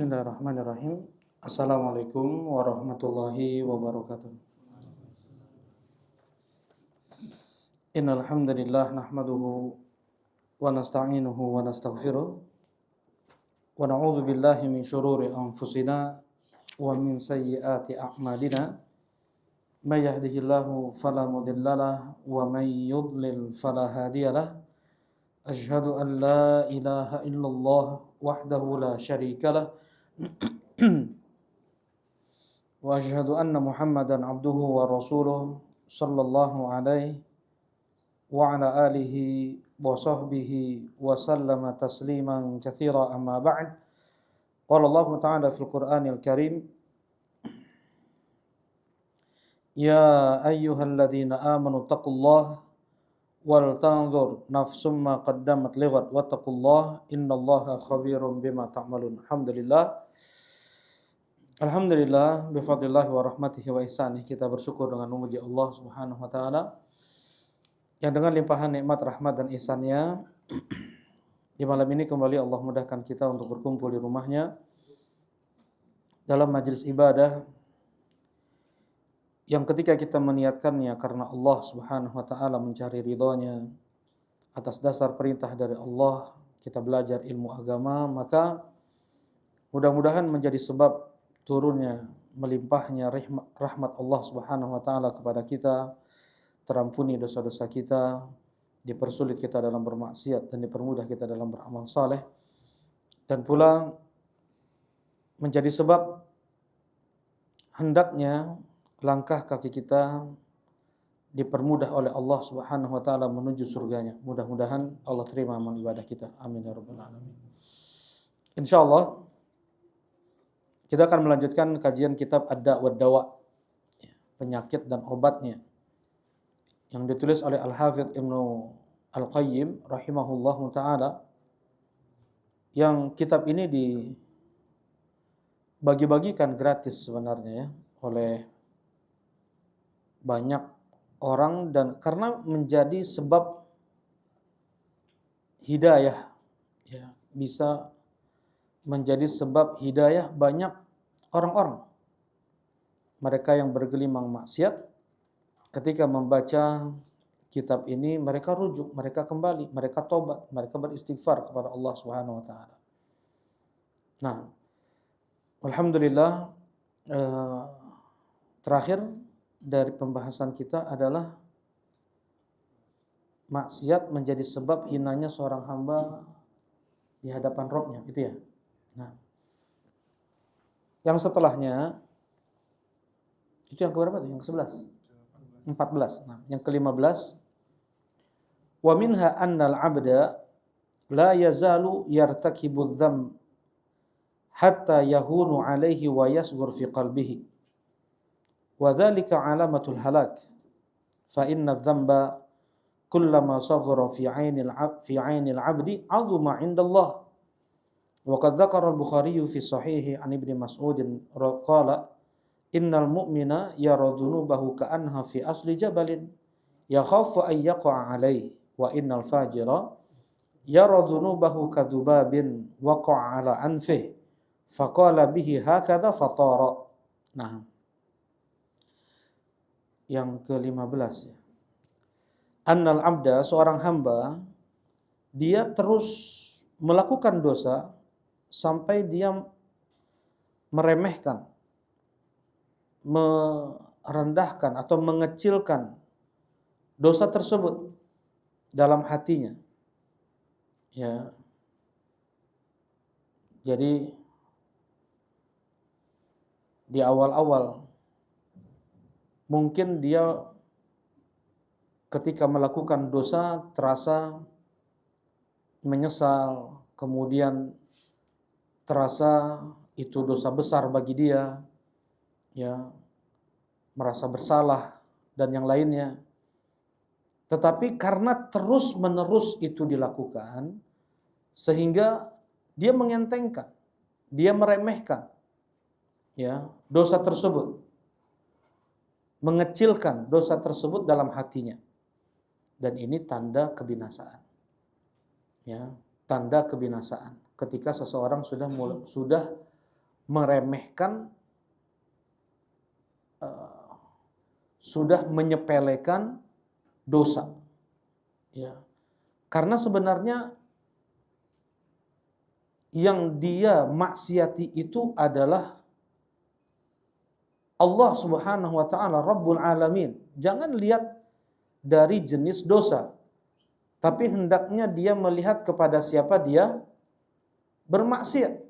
Bismillahirrahmanirrahim. Assalamualaikum warahmatullahi wabarakatuh. Innal hamdalillah nahmaduhu wa nasta'inuhu wa nastaghfiruh wa na'udzu billahi min shururi anfusina wa min sayyiati a'malina. May yahdihillahu fala mudhillalah wa may yudlil fala hadiyalah. Asyhadu an la ilaha illallah wahdahu la syarikalah wa asyhadu anna Muhammadan abduhu wa rasuluh sallallahu alaihi wa ala alihi wa sahbihi wa sallama tasliman katsira amma ba'd. Qala Allah ta'ala fil Qur'anil Karim, ya ayyuhalladzina amanu taqullaha wal tanzur nafsum ma qaddamat lighad wattaqullaha innallaha khabirum bima ta'malun. Alhamdulillah bifadlillah wa rahmatihi wa ihsanih, kita bersyukur dengan memuji Allah Subhanahu wa taala yang dengan limpahan nikmat, rahmat dan ihsannya di malam ini kembali Allah mudahkan kita untuk berkumpul di rumahnya dalam majelis ibadah yang ketika kita meniatkannya karena Allah Subhanahu wa taala, mencari ridhonya, atas dasar perintah dari Allah kita belajar ilmu agama, maka mudah-mudahan menjadi sebab turunnya, melimpahnya rahmat Allah Subhanahu wa taala kepada kita, terampuni dosa-dosa kita, dipersulit kita dalam bermaksiat dan dipermudah kita dalam beramal saleh, dan pula menjadi sebab hendaknya langkah kaki kita dipermudah oleh Allah Subhanahu wa taala menuju surganya. Mudah-mudahan Allah terima amal ibadah kita. Amin ya rabbal alamin. Insyaallah kita akan melanjutkan kajian kitab Ad-Da' wad Dawa, penyakit dan obatnya, yang ditulis oleh Al-Hafidz Ibnu Al-Qayyim rahimahullahu taala. Yang kitab ini dibagi-bagikan gratis sebenarnya ya oleh banyak orang, dan karena menjadi sebab hidayah ya, bisa menjadi sebab hidayah banyak orang-orang. Mereka yang bergelimang maksiat ketika membaca kitab ini mereka rujuk, mereka kembali, mereka tobat, mereka beristighfar kepada Allah Subhanahu wa taala. Nah, alhamdulillah terakhir dari pembahasan kita adalah maksiat menjadi sebab hinanya seorang hamba di hadapan Rabb-nya, itu ya. Nah, yang setelahnya itu yang keberapa tuh? Yang ke-11. 14. Nah, yang ke-15, wa minha annal 'abda la yazalu yartakibu dzamb hatta yahunu 'alaihi wa yasghur fi qalbihi. Wa dzalika 'alamatul halak. Fa inna dzamba kullama saghara fi 'ainil 'abdi 'azuma 'inda Allah. Wa qad dzakara al-Bukhari fi sahihi an Ibnu Mas'ud qala innal mu'mina yara dhunubahu ka'annaha fi asli jabalin yakhafu an yaqa'a 'alaihi wa innal fajira yara dhunubahu kadhubabin waqa'a 'ala anfihi faqala bihi hakadha fatara. Nah, yang ke-15 ya. Annal abda, seorang hamba, dia terus melakukan dosa sampai dia meremehkan, merendahkan atau mengecilkan dosa tersebut dalam hatinya. Ya. Jadi di awal-awal mungkin dia ketika melakukan dosa terasa menyesal, kemudian terasa itu dosa besar bagi dia, ya, merasa bersalah dan yang lainnya. Tetapi karena terus-menerus itu dilakukan, sehingga dia mengentengkan, dia meremehkan ya dosa tersebut, mengecilkan dosa tersebut dalam hatinya. Dan ini tanda kebinasaan. Ya, tanda kebinasaan ketika seseorang sudah meremehkan, sudah menyepelekan dosa. Ya. Karena sebenarnya yang dia maksiati itu adalah Allah Subhanahu wa taala, Rabbul Alamin. Jangan lihat dari jenis dosa, tapi hendaknya dia melihat kepada siapa dia bermaksiat.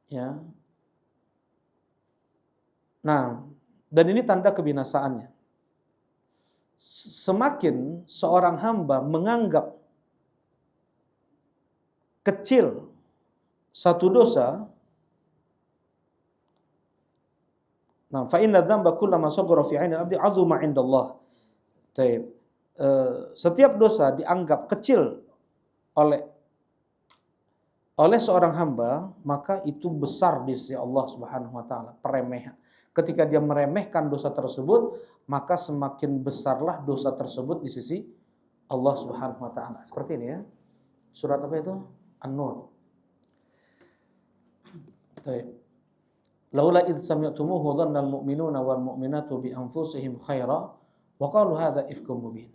Ya. Nah, dan ini tanda kebinasaannya. Semakin seorang hamba menganggap kecil satu dosa, nah, fa inna dzamba kullama saghara fi 'ainil 'abdi 'azuma 'indallah. Taib. Setiap dosa dianggap kecil oleh seorang hamba, maka itu besar di sisi Allah Subhanahu wa taala, peremehan. Ketika dia meremehkan dosa tersebut, maka semakin besarlah dosa tersebut di sisi Allah Subhanahu wa taala. Seperti ini ya. Surat apa itu? An-Nur. Baik. Laula id sami'tumuhu dhanna al-mu'minuna wal mu'minatu bi anfusihim khaira wa qalu hadza ifkum mubin.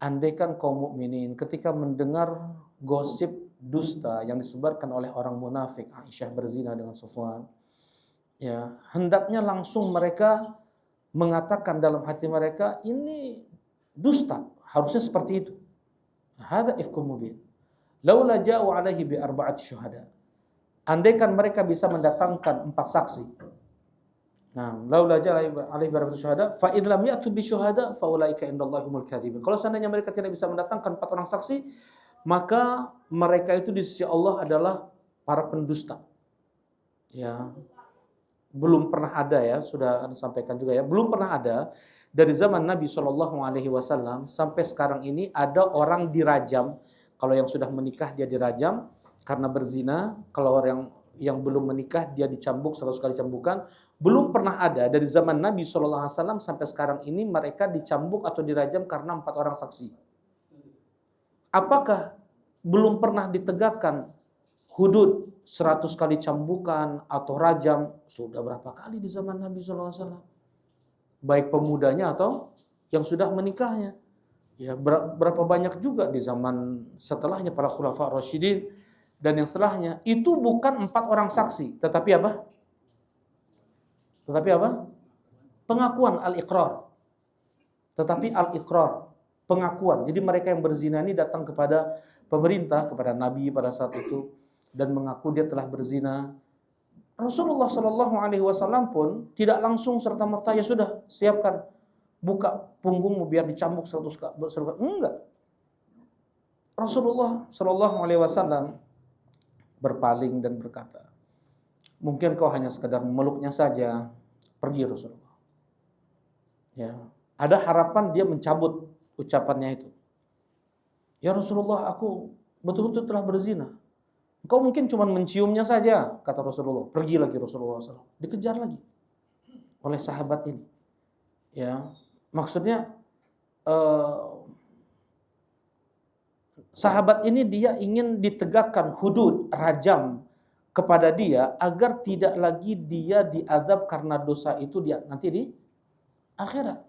Andaikan kaum mukminin ketika mendengar gosip dusta yang disebarkan oleh orang munafik, Aisyah berzina dengan Safwan, ya, hendaknya langsung mereka mengatakan dalam hati mereka, ini dusta, harusnya seperti itu. Hadza ifkum mubin. Laula ja'u alaihi bi arba'ati syuhada. Andaikan mereka bisa mendatangkan 4 saksi. Nah, laula ja'u alaihi bi arba'ati syuhada fa id lam ya'tu bi syuhada fa ulaika indallahi humul kadzibun. Kalau seandainya mereka tidak bisa mendatangkan 4 orang saksi, maka mereka itu di sisi Allah adalah para pendusta. Ya. Belum pernah ada ya, sudah Anda sampaikan juga ya, belum pernah ada dari zaman Nabi Shallallahu alaihi wasallam sampai sekarang ini ada orang dirajam. Kalau yang sudah menikah dia dirajam karena berzina, kalau orang yang belum menikah dia dicambuk 100 kali cambukan. Belum pernah ada dari zaman Nabi Shallallahu alaihi wasallam sampai sekarang ini mereka dicambuk atau dirajam karena 4 orang saksi. Apakah belum pernah ditegakkan hudud 100 kali cambukan atau rajam? Sudah berapa kali di zaman Nabi SAW, baik pemudanya atau yang sudah menikahnya. Ya, berapa banyak juga di zaman setelahnya para khulafa rasyidin dan yang setelahnya. Itu bukan 4 orang saksi, tetapi apa? Pengakuan, al-iqrar. Tetapi al-iqrar, pengakuan. Jadi mereka yang berzina ini datang kepada pemerintah, kepada Nabi pada saat itu dan mengaku dia telah berzina. Rasulullah Shallallahu alaihi wasallam pun tidak langsung serta-merta ya sudah siapkan buka punggungmu biar dicambuk 100 kali. Enggak. Rasulullah Shallallahu alaihi wasallam berpaling dan berkata, mungkin kau hanya sekadar memeluknya saja, pergi Rasulullah. Ya, ada harapan dia mencabut ucapannya itu. Ya Rasulullah, aku betul-betul telah berzina. Engkau mungkin cuma menciumnya saja, kata Rasulullah. Pergi lagi Rasulullah SAW. Dikejar lagi oleh sahabat ini. Ya, maksudnya sahabat ini dia ingin ditegakkan hudud rajam kepada dia agar tidak lagi dia diazab karena dosa itu dia nanti di akhirat.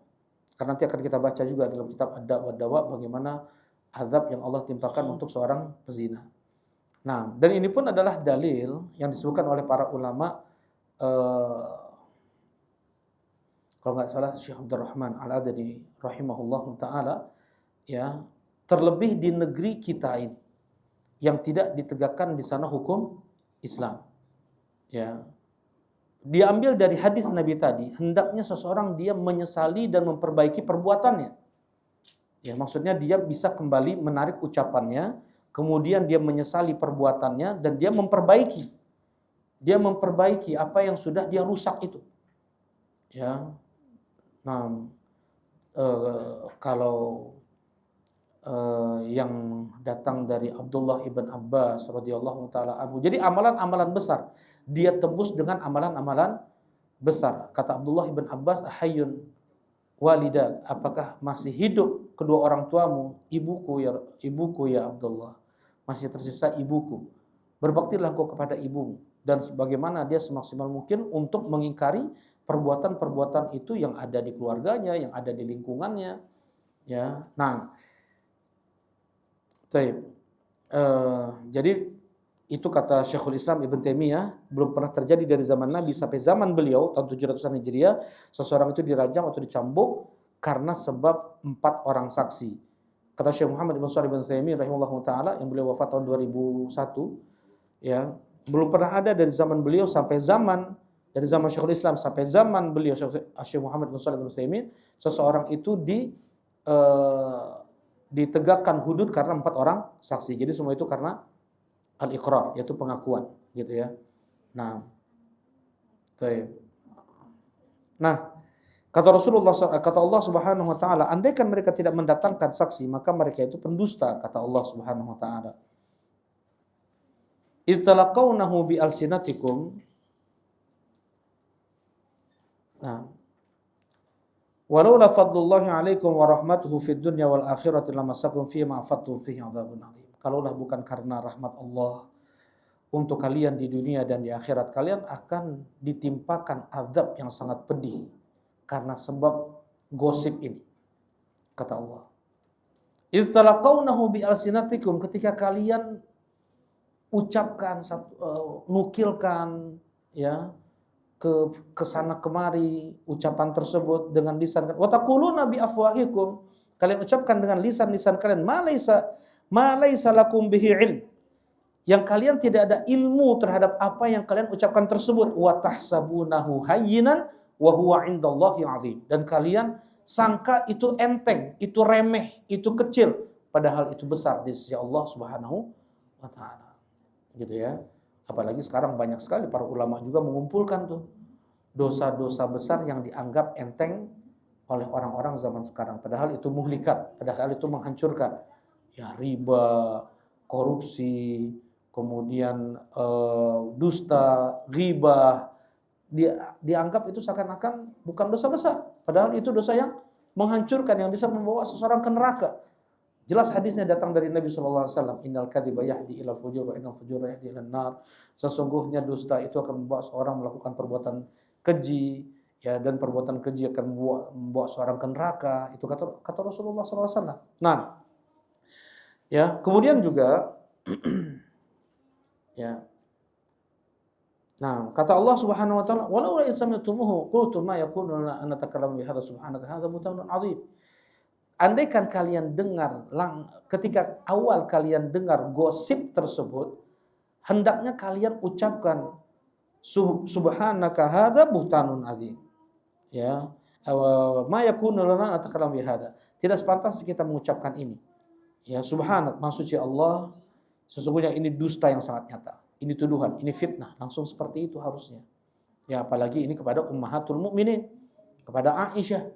Karena nanti akan kita baca juga dalam kitab Ad-Da' wa Dawa bagaimana azab yang Allah timpakan untuk seorang pezina. Nah, dan ini pun adalah dalil yang disebutkan oleh para ulama, kalau nggak salah Syekh Abdurrahman Al-Adani rahimahullahu taala, ya, terlebih di negeri kita ini yang tidak ditegakkan di sana hukum Islam. Ya. Diambil dari hadis Nabi tadi, hendaknya seseorang dia menyesali dan memperbaiki perbuatannya. Ya, maksudnya dia bisa kembali menarik ucapannya, kemudian dia menyesali perbuatannya dan dia memperbaiki. Dia memperbaiki apa yang sudah dia rusak itu. Ya. Nah, kalau yang datang dari Abdullah ibn Abbas radhiyallahu taala anhu. Jadi amalan-amalan besar dia tebus dengan amalan-amalan besar. Kata Abdullah ibn Abbas, "Ahayyun walidak, apakah masih hidup kedua orang tuamu?" Ibuku ya Abdullah. Masih tersisa ibuku. Berbaktilah engkau kepada ibumu. dan bagaimana dia semaksimal mungkin untuk mengingkari perbuatan-perbuatan itu yang ada di keluarganya, yang ada di lingkungannya, ya. Nah, jadi itu kata Syekhul Islam Ibn Taimiyah, belum pernah terjadi dari zaman Nabi sampai zaman beliau tahun 700-an Hijriah, seseorang itu dirajam atau dicambuk karena sebab 4 orang saksi. Kata Syekh Muhammad Ibn Shalih Ibn Taimiyah rahimahullahu taala yang beliau wafat tahun 2001, ya, belum pernah ada dari zaman beliau sampai dari zaman Syekhul Islam sampai zaman beliau Syekh Muhammad Ibn Shalih Ibn Taimiyah, seseorang itu ditegakkan hudud karena 4 orang saksi. Jadi semua itu karena al-iqrar, yaitu pengakuan, gitu ya. Nah, kata Allah Subhanahu wa taala, andaikan mereka tidak mendatangkan saksi, maka mereka itu pendusta, kata Allah Subhanahu wa taala. Ittalaqawnahu bi alsinatikum. Nah, walaula fadlullahi 'alaikum wa rahmatuhu fid dunya wal akhirati lamassakum fi ma afattum fihi 'adzabun 'adzim. Kalaulah bukan karena rahmat Allah untuk kalian di dunia dan di akhirat, kalian akan ditimpakan azab yang sangat pedih karena sebab gosip ini, kata Allah. Idz talaqawnahu bi alsinatikum, ketika kalian ucapkan, nukilkan, ya, ke sana kemari ucapan tersebut dengan lisan, wa taquluna bi afwahikum, kalian ucapkan dengan lisan-lisan kalian, ma laisa lakum bihi ilm, yang kalian tidak ada ilmu terhadap apa yang kalian ucapkan tersebut, wa tahsabunahu hayyinan wa huwa 'indallahi 'azim, dan kalian sangka itu enteng, itu remeh, itu kecil, padahal itu besar di sisi Allah Subhanahu wa taala. Gitu ya. Apalagi sekarang banyak sekali para ulama juga mengumpulkan tuh dosa-dosa besar yang dianggap enteng oleh orang-orang zaman sekarang, padahal itu muhlikat, padahal itu menghancurkan. Ya, riba, korupsi, kemudian dusta, ghibah, dianggap itu seakan-akan bukan dosa besar, padahal itu dosa yang menghancurkan, yang bisa membawa seseorang ke neraka. Jelas hadisnya datang dari Nabi SAW, innal kadhiba yahdi ilal fujur wa innal fujura yahdi ilan nar. Sesungguhnya dusta itu akan membawa seorang melakukan perbuatan keji, ya, dan perbuatan keji akan membawa seorang ke neraka. Itu kata Rasulullah SAW. Nah, ya, kemudian juga ya. Nah, kata Allah Subhanahu wa taala, "Walau la sami'tumuhu qultum ma yakunu lana an natakallama bi hadza subhanaka hadza buhtanun 'adzim." Andaikan kalian dengar, ketika awal kalian dengar gosip tersebut, hendaknya kalian ucapkan subhanaka hadza buhtanun 'adzim. Ya, ma yakunu lana an natakallama bi hadza. Tidak sepantas kita mengucapkan ini. Ya, subhanak, maha suci Allah, sesungguhnya ini dusta yang sangat nyata. Ini tuduhan, ini fitnah, langsung seperti itu harusnya. Ya, apalagi ini kepada ummahatul mukminin, kepada Aisyah,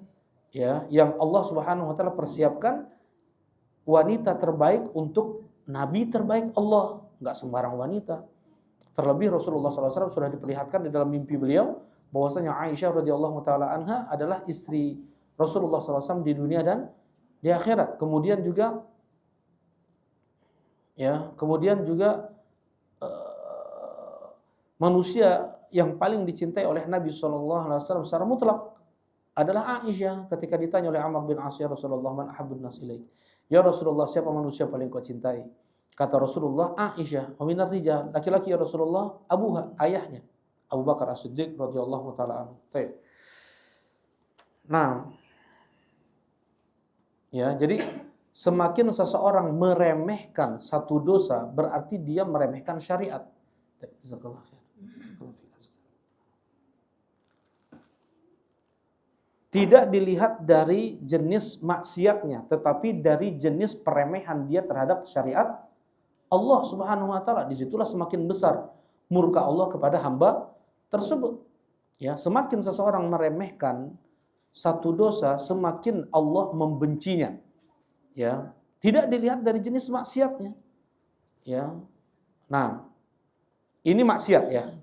ya, yang Allah Subhanahu wa taala persiapkan wanita terbaik untuk nabi terbaik Allah, enggak sembarang wanita. Terlebih Rasulullah SAW sudah diperlihatkan di dalam mimpi beliau bahwasanya Aisyah radhiyallahu taala anha adalah istri Rasulullah SAW di dunia dan di akhirat. Kemudian juga manusia yang paling dicintai oleh Nabi SAW secara mutlak adalah Aisyah. Ketika ditanya oleh Amr bin As, ya Rasulullah, man ahabbun nas ilaik? Ya Rasulullah, siapa manusia paling kau cintai? Kata Rasulullah, Aisyah. Wa minar rijal, laki-laki ya Rasulullah, abuha, ayahnya, Abu Bakar As-Siddiq radhiyallahu taala anhu. Nah, ya, jadi semakin seseorang meremehkan satu dosa, berarti dia meremehkan syariat. Tidak dilihat dari jenis maksiatnya, tetapi dari jenis peremehan dia terhadap syariat Allah Subhanahu wa taala. Disitulah semakin besar murka Allah kepada hamba tersebut. Ya, semakin seseorang meremehkan satu dosa, semakin Allah membencinya. Ya, tidak dilihat dari jenis maksiatnya. Ya. Nah, ini maksiat, ya.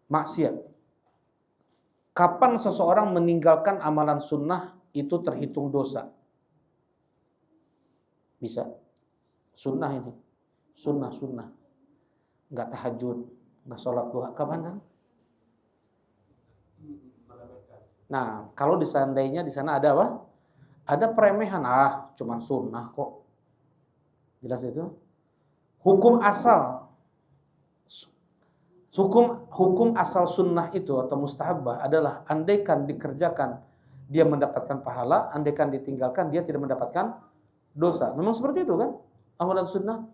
Maksiat. Kapan seseorang meninggalkan amalan sunnah itu terhitung dosa? Bisa. Sunnah ini. Sunnah. Enggak tahajud, Nggak sholat duha kapan kan? Nah, kalau seandainya di sana ada apa? Ada peremehan, cuman sunnah kok. Jelas itu. Hukum asal sunnah itu atau mustahabah adalah andaikan dikerjakan dia mendapatkan pahala, andaikan ditinggalkan dia tidak mendapatkan dosa. Memang seperti itu kan? Amalan sunnah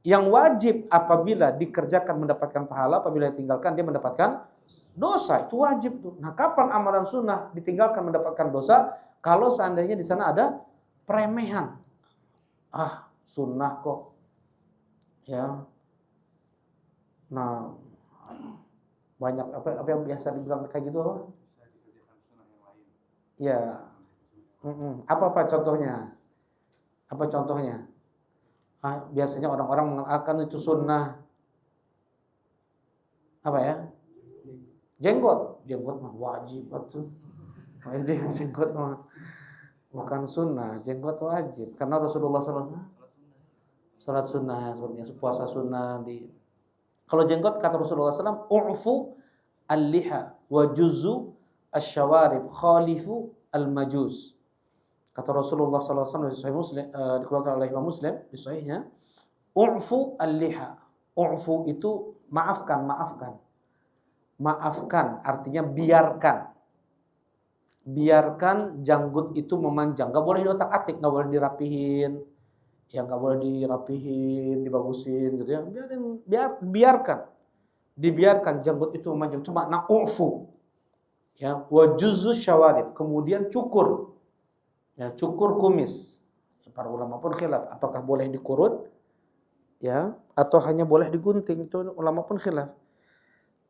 yang wajib apabila dikerjakan mendapatkan pahala, apabila ditinggalkan dia mendapatkan dosa. Itu wajib tuh. Nah, kapan amalan sunnah ditinggalkan mendapatkan dosa? Kalau seandainya di sana ada peremehan. Sunnah kok. Ya. Nah, banyak apa yang biasa dibilang kayak gitu apa? Ya. Apa contohnya? Apa contohnya? Biasanya orang-orang mengatakan itu sunnah. Apa ya? Jenggot mah wajib tuh. Jenggot mah bukan sunnah, jenggot wajib. Karena Rasulullah SAW salat sunnah, puasa sunnah Kalau jenggot kata Rasulullah SAW, u'fu al-liha wa juzu asy-syawarib khalifu al-majus. Kata Rasulullah SAW di Sahih Muslim, dikeluarkan oleh Imam Muslim di Sahihnya, u'fu al-liha. U'fu itu maafkan. Maafkan artinya biarkan. Biarkan janggut itu memanjang. Gak boleh diotak-atik, gak boleh dirapihin. Ya gak boleh dirapihin, dibagusin gitu ya. Biarkan. Dibiarkan janggut itu memanjang. Itu makna u'fu. Ya, wa juzu syawarib. Kemudian cukur. Ya, cukur kumis. Para ulama pun khilaf, apakah boleh dikurut ya atau hanya boleh digunting, itu ulama pun khilaf.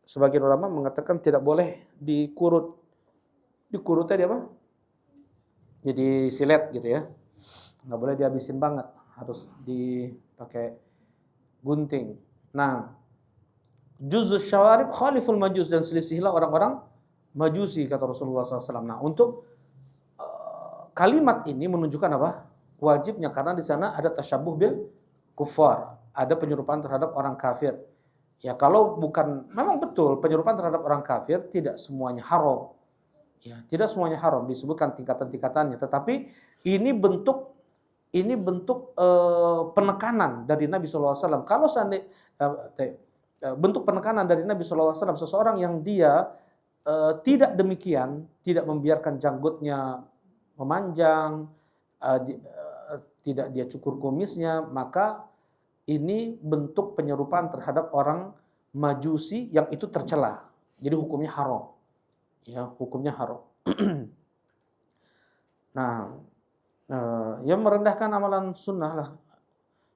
Sebagian ulama mengatakan tidak boleh dikurut. Dikurutnya dia apa? Jadi silet gitu ya. Nggak boleh dihabisin banget, harus dipakai gunting. Nah, juzus syawarib khaliful majus, dan selisihilah orang-orang majusi kata Rasulullah SAW. Nah, untuk kalimat ini menunjukkan apa? Wajibnya, karena di sana ada tasyabuh bil kufar, ada penyerupaan terhadap orang kafir. Ya, kalau bukan, memang betul penyerupaan terhadap orang kafir tidak semuanya haram. Ya, tidak semuanya haram, disebutkan tingkatan-tingkatannya, tetapi ini bentuk penekanan dari Nabi SAW. Kalau seandainya bentuk penekanan dari Nabi SAW, seseorang yang dia tidak demikian, tidak membiarkan janggutnya memanjang, tidak dia cukur kumisnya, maka ini bentuk penyerupaan terhadap orang majusi yang itu tercela. Jadi hukumnya haram. Ya, hukumnya haram. Nah, yang merendahkan amalan sunnah lah.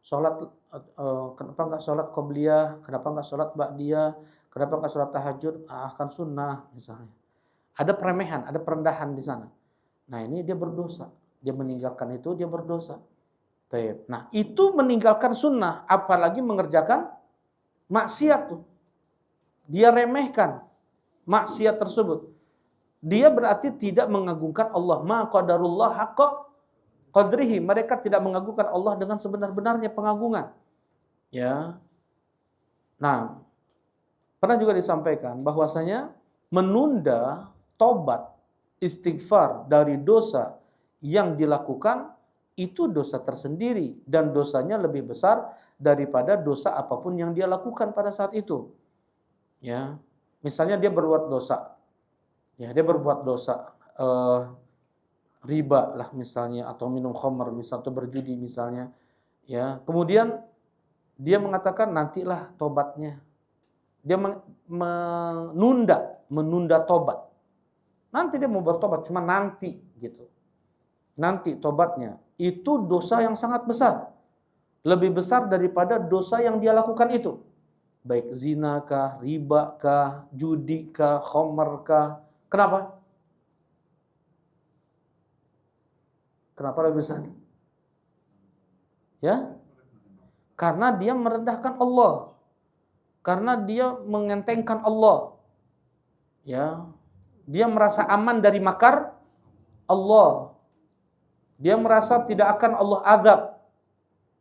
Sholat, kenapa enggak sholat qobliyah, kenapa enggak sholat ba'diyah, kenapa enggak sholat tahajud, kan sunnah misalnya. Ada peremehan, ada perendahan di sana. Nah, ini dia berdosa. Dia meninggalkan itu, dia berdosa. Nah, itu meninggalkan sunnah, apalagi mengerjakan maksiat tuh. Dia remehkan maksiat tersebut. Dia berarti tidak mengagungkan Allah. Ma qadarullah haqqa qadrihi. Mereka tidak mengagungkan Allah dengan sebenar-benarnya pengagungan. Ya. Nah, pernah juga disampaikan bahwasanya menunda tobat, istighfar dari dosa yang dilakukan itu dosa tersendiri, dan dosanya lebih besar daripada dosa apapun yang dia lakukan pada saat itu. Ya, misalnya dia berbuat dosa, ya dia berbuat dosa riba lah misalnya, atau minum khamr misalnya, atau berjudi misalnya, ya kemudian dia mengatakan nantilah tobatnya, dia menunda tobat, nanti dia mau bertobat, cuma nanti gitu, nanti tobatnya. Itu dosa yang sangat besar. Lebih besar daripada dosa yang dia lakukan itu. Baik zina kah, riba kah, judi kah, khamr kah. Kenapa? Kenapa lebih besar? Ya? Karena dia merendahkan Allah. Karena dia mengentengkan Allah. Ya. Dia merasa aman dari makar Allah. Dia merasa tidak akan Allah azab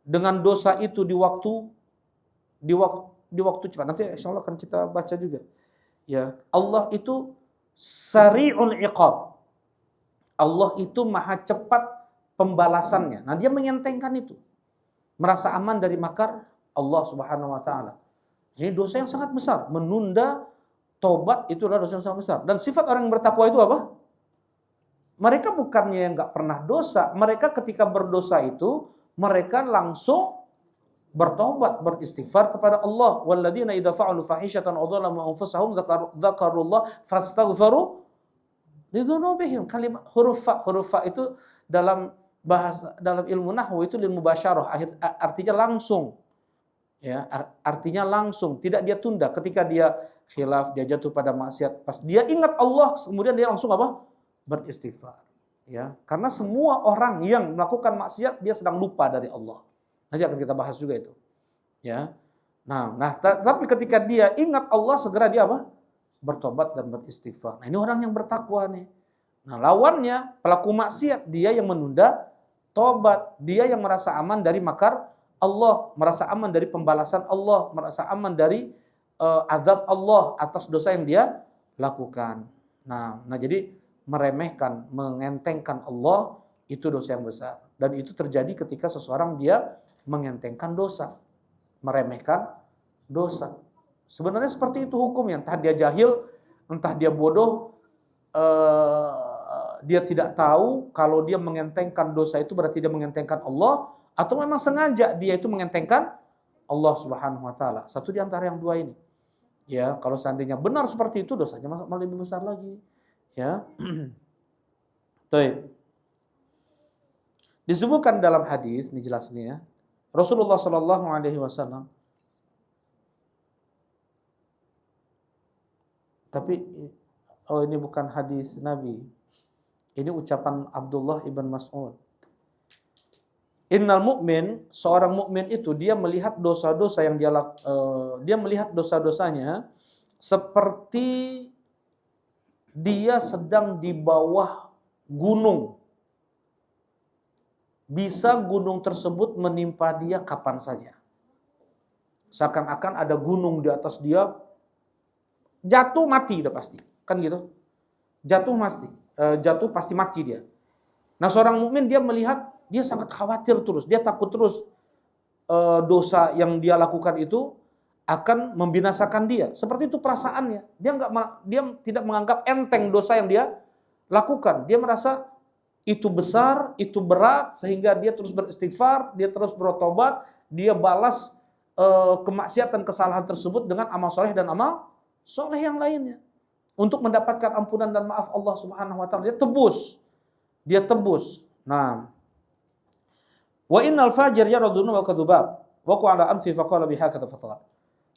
dengan dosa itu di waktu di waktu cepat. Nanti insyaallah akan kita baca juga. Ya, Allah itu sari'ul iqab. Allah itu maha cepat pembalasannya. Nah, dia mengentengkan itu. Merasa aman dari makar Allah Subhanahu wa taala. Ini dosa yang sangat besar. Menunda tobat itu adalah dosa yang sangat besar. Dan sifat orang yang bertakwa itu apa? Mereka bukannya yang nggak pernah dosa. Mereka ketika berdosa itu, mereka langsung bertobat, beristighfar kepada Allah. Walladzina idza fa'alu fahishatan aw dzalamu anfusahum dzakarullah fastaghfaru lidzunubihim. Kalimat huruf fa itu dalam bahasa, dalam ilmu nahwu itu lil mubasyarah, artinya langsung. Ya, artinya langsung, tidak dia tunda. Ketika dia khilaf, dia jatuh pada maksiat, pas dia ingat Allah, kemudian dia langsung apa? Beristighfar. Ya, karena semua orang yang melakukan maksiat dia sedang lupa dari Allah. Nanti akan kita bahas juga itu. Ya. Tapi ketika dia ingat Allah, segera dia apa? Bertobat dan beristighfar. Nah, ini orang yang bertakwa nih. Nah, lawannya pelaku maksiat, dia yang menunda tobat, dia yang merasa aman dari makar Allah, merasa aman dari pembalasan Allah, merasa aman dari azab Allah atas dosa yang dia lakukan. Nah, jadi meremehkan, mengentengkan Allah itu dosa yang besar. Dan itu terjadi ketika seseorang dia mengentengkan dosa, meremehkan dosa. Sebenarnya seperti itu hukumnya. Entah dia jahil, entah dia bodoh, dia tidak tahu kalau dia mengentengkan dosa itu berarti dia mengentengkan Allah, atau memang sengaja dia itu mengentengkan Allah Subhanahu wa taala. Satu di antara yang dua ini. Ya, kalau seandainya benar seperti itu, dosanya malah lebih besar lagi. Ya. Baik. Disebutkan dalam hadis, ini jelas nih ya. Rasulullah sallallahu alaihi wasallam, tapi ini bukan hadis Nabi. Ini ucapan Abdullah ibn Mas'ud. Innal mu'min, seorang mukmin itu dia melihat dosa-dosa yang dia melihat dosa-dosanya seperti dia sedang di bawah gunung. Bisa gunung tersebut menimpa dia kapan saja. Seakan-akan ada gunung di atas dia, jatuh mati udah pasti. Kan gitu? Jatuh pasti mati dia. Nah, seorang mukmin dia melihat, dia sangat khawatir terus, dia takut terus dosa yang dia lakukan itu akan membinasakan dia. Seperti itu perasaannya. Dia tidak menganggap enteng dosa yang dia lakukan. Dia merasa itu besar, itu berat, sehingga dia terus beristighfar, dia terus bertobat, dia balas kemaksiatan kesalahan tersebut dengan amal soleh dan amal soleh yang lainnya. Untuk mendapatkan ampunan dan maaf Allah Subhanahu wa taala, dia tebus. Nah, wa innal fajir yaradunu wa kadubab wa qala anfi faqala bihakata fatwa.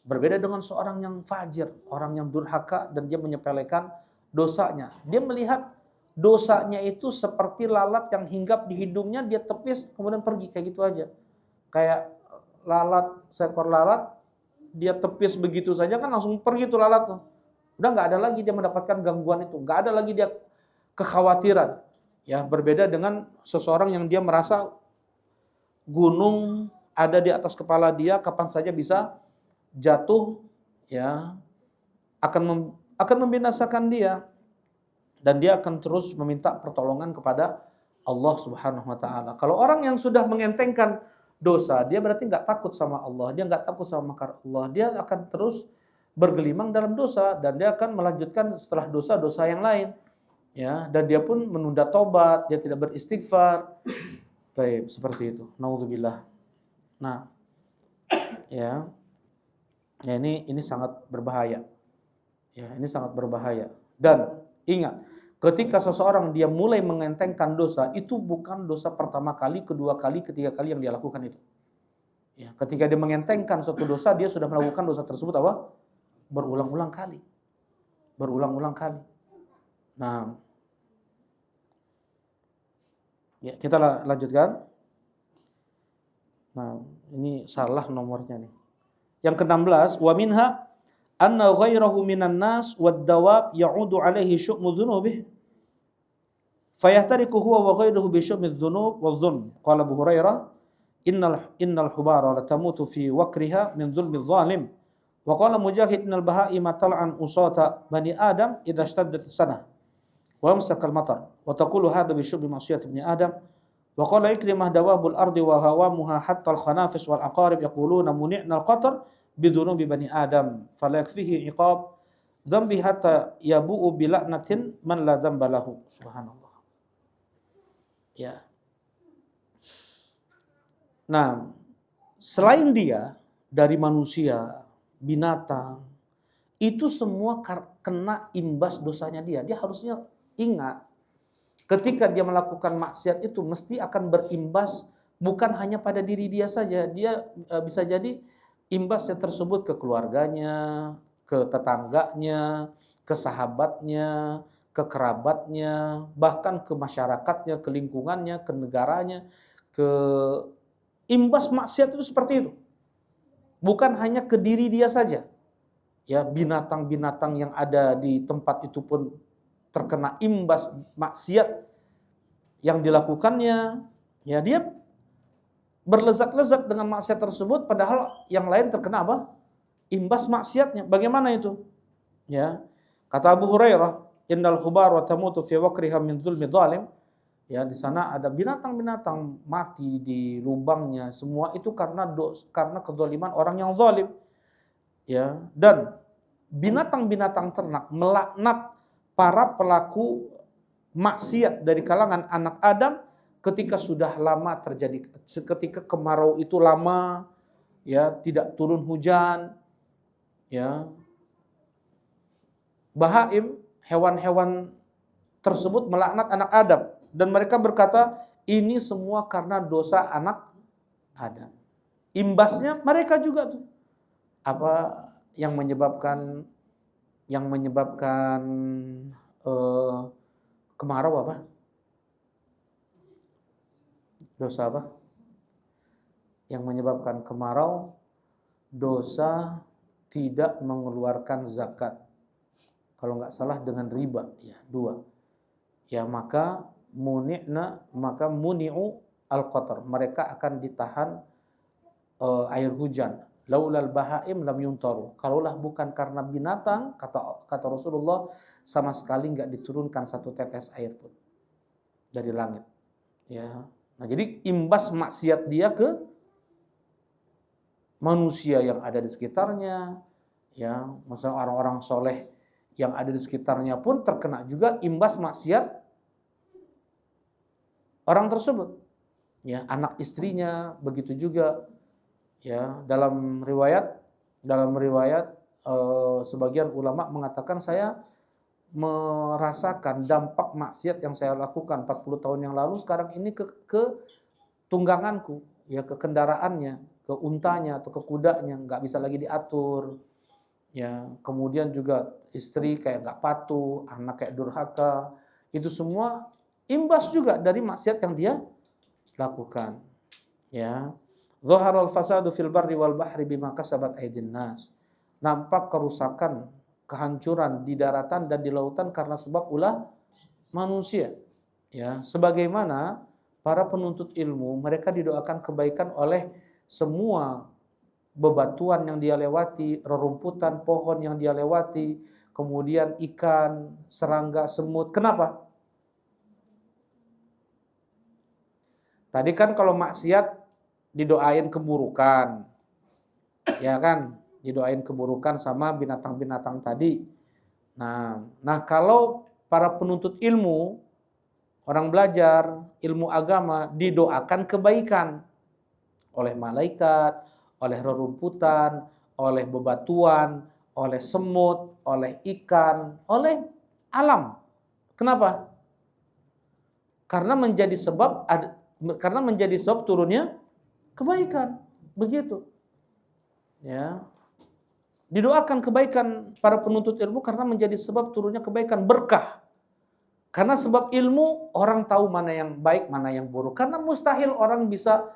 Berbeda dengan seorang yang fajir, orang yang durhaka dan dia menyepelekan dosanya. Dia melihat dosanya itu seperti lalat yang hinggap di hidungnya, dia tepis kemudian pergi kayak gitu aja. Kayak seekor lalat, dia tepis begitu saja kan langsung pergi tuh lalat tuh. Udah nggak ada lagi dia mendapatkan gangguan itu, nggak ada lagi dia kekhawatiran. Ya, berbeda dengan seseorang yang dia merasa gunung ada di atas kepala dia, kapan saja bisa jatuh, ya, akan membinasakan dia, dan dia akan terus meminta pertolongan kepada Allah Subhanahu wa taala. Kalau orang yang sudah mengentengkan dosa, dia berarti nggak takut sama Allah, dia nggak takut sama makar Allah, dia akan terus bergelimang dalam dosa dan dia akan melanjutkan setelah dosa-dosa yang lain. Ya, dan dia pun menunda tobat, dia tidak beristighfar. Baik, seperti itu. Naudzubillah. Nah, ya. Ya, ini sangat berbahaya. Ya, ini sangat berbahaya. Dan ingat, ketika seseorang dia mulai mengentengkan dosa, itu bukan dosa pertama kali, kedua kali, ketiga kali yang dia lakukan itu. Ya, ketika dia mengentengkan suatu dosa, dia sudah melakukan dosa tersebut apa? Berulang-ulang kali. Berulang-ulang kali. Nah, ya, kita lanjutkan. Nah, ini salah nomornya nih. Yang ke-16, wa minha anna ghairahu minan nas wad dawab ya'udu alaihi syu'mu dzunubih fayahtariku huwa wa ghairuhu bi syu'mi dzunub wa dzunb. Qala Abu Hurairah, innal hubara la tamutu fi wakriha min dzulmi zalim Wa qala Mujahid innal bahaima tal'an usata bani Adam idza ishtaddat as-sanah wa amsaka al-matar wa taqulu hadha bi syubbi ma'siyati ibni Adam. Wa qala Ikrimah dawabul ardi wa hawamuha hatta al-khanafis wal aqarib yaquluna muni'na al-qatar bidunubi bani Adam fala yakfihi iqab dhanbi hatta yabu'u bi la'natin man la dhanba lahu. Subhanallah. Ya. Nah, selain dia dari manusia, binatang, itu semua kena imbas dosanya dia. Dia harusnya ingat, ketika dia melakukan maksiat itu mesti akan berimbas bukan hanya pada diri dia saja. Dia bisa jadi imbasnya tersebut ke keluarganya, ke tetangganya, ke sahabatnya, ke kerabatnya, bahkan ke masyarakatnya, ke lingkungannya, ke negaranya, ke imbas maksiat itu seperti itu. Bukan hanya ke diri dia saja. Ya, binatang-binatang yang ada di tempat itu pun terkena imbas maksiat yang dilakukannya. Ya, dia berlezat-lezat dengan maksiat tersebut padahal yang lain terkena apa? Imbas maksiatnya. Bagaimana itu? Ya. Kata Abu Hurairah, "Innal hubar wa tamutu fi waqriha min dzulmi dhalim." Ya, di sana ada binatang-binatang mati di lubangnya, semua itu karena kezaliman orang yang zalim. Ya, dan binatang-binatang ternak melaknat para pelaku maksiat dari kalangan anak Adam ketika sudah lama terjadi, ketika kemarau itu lama, ya, tidak turun hujan, ya. Bahaim, hewan-hewan tersebut melaknat anak Adam. Dan mereka berkata, ini semua karena dosa anak Adam. Imbasnya mereka juga tuh. Apa yang menyebabkan kemarau apa? Dosa apa? Yang menyebabkan kemarau, dosa tidak mengeluarkan zakat. Kalau nggak salah dengan riba, ya, 2. Ya, maka muni'u al-qatar. Mereka akan ditahan air hujan. Laulal bahaim lam yuntaru. Kalaulah bukan karena binatang, kata Rasulullah, sama sekali nggak diturunkan satu tetes air pun dari langit. Ya. Nah, jadi imbas maksiat dia ke manusia yang ada di sekitarnya, ya, maksudnya orang-orang soleh yang ada di sekitarnya pun terkena juga imbas maksiat orang tersebut. Ya, anak istrinya begitu juga. Ya, dalam riwayat sebagian ulama mengatakan, saya merasakan dampak maksiat yang saya lakukan 40 tahun yang lalu sekarang ini ke tungganganku, ya, ke kendaraannya, ke untanya atau ke kudanya, nggak bisa lagi diatur. Ya, kemudian juga istri kayak nggak patuh, anak kayak durhaka. Itu semua imbas juga dari maksiat yang dia lakukan. Ya. Zaharal fasadu fil barri wal bahri bima kasabat aydin nas. Nampak kerusakan, kehancuran di daratan dan di lautan karena sebab ulah manusia. Ya, sebagaimana para penuntut ilmu, mereka didoakan kebaikan oleh semua bebatuan yang dia lewati, rerumputan, pohon yang dia lewati, kemudian ikan, serangga, semut. Kenapa? Tadi kan kalau maksiat didoain keburukan, ya kan, didoain keburukan sama binatang-binatang tadi. Nah, kalau para penuntut ilmu, orang belajar ilmu agama, didoakan kebaikan oleh malaikat, oleh rerumputan, oleh bebatuan, oleh semut, oleh ikan, oleh alam. Kenapa? Karena menjadi sebab turunnya kebaikan, begitu. Ya. Didoakan kebaikan para penuntut ilmu karena menjadi sebab turunnya kebaikan, berkah. Karena sebab ilmu orang tahu mana yang baik, mana yang buruk. Karena mustahil orang bisa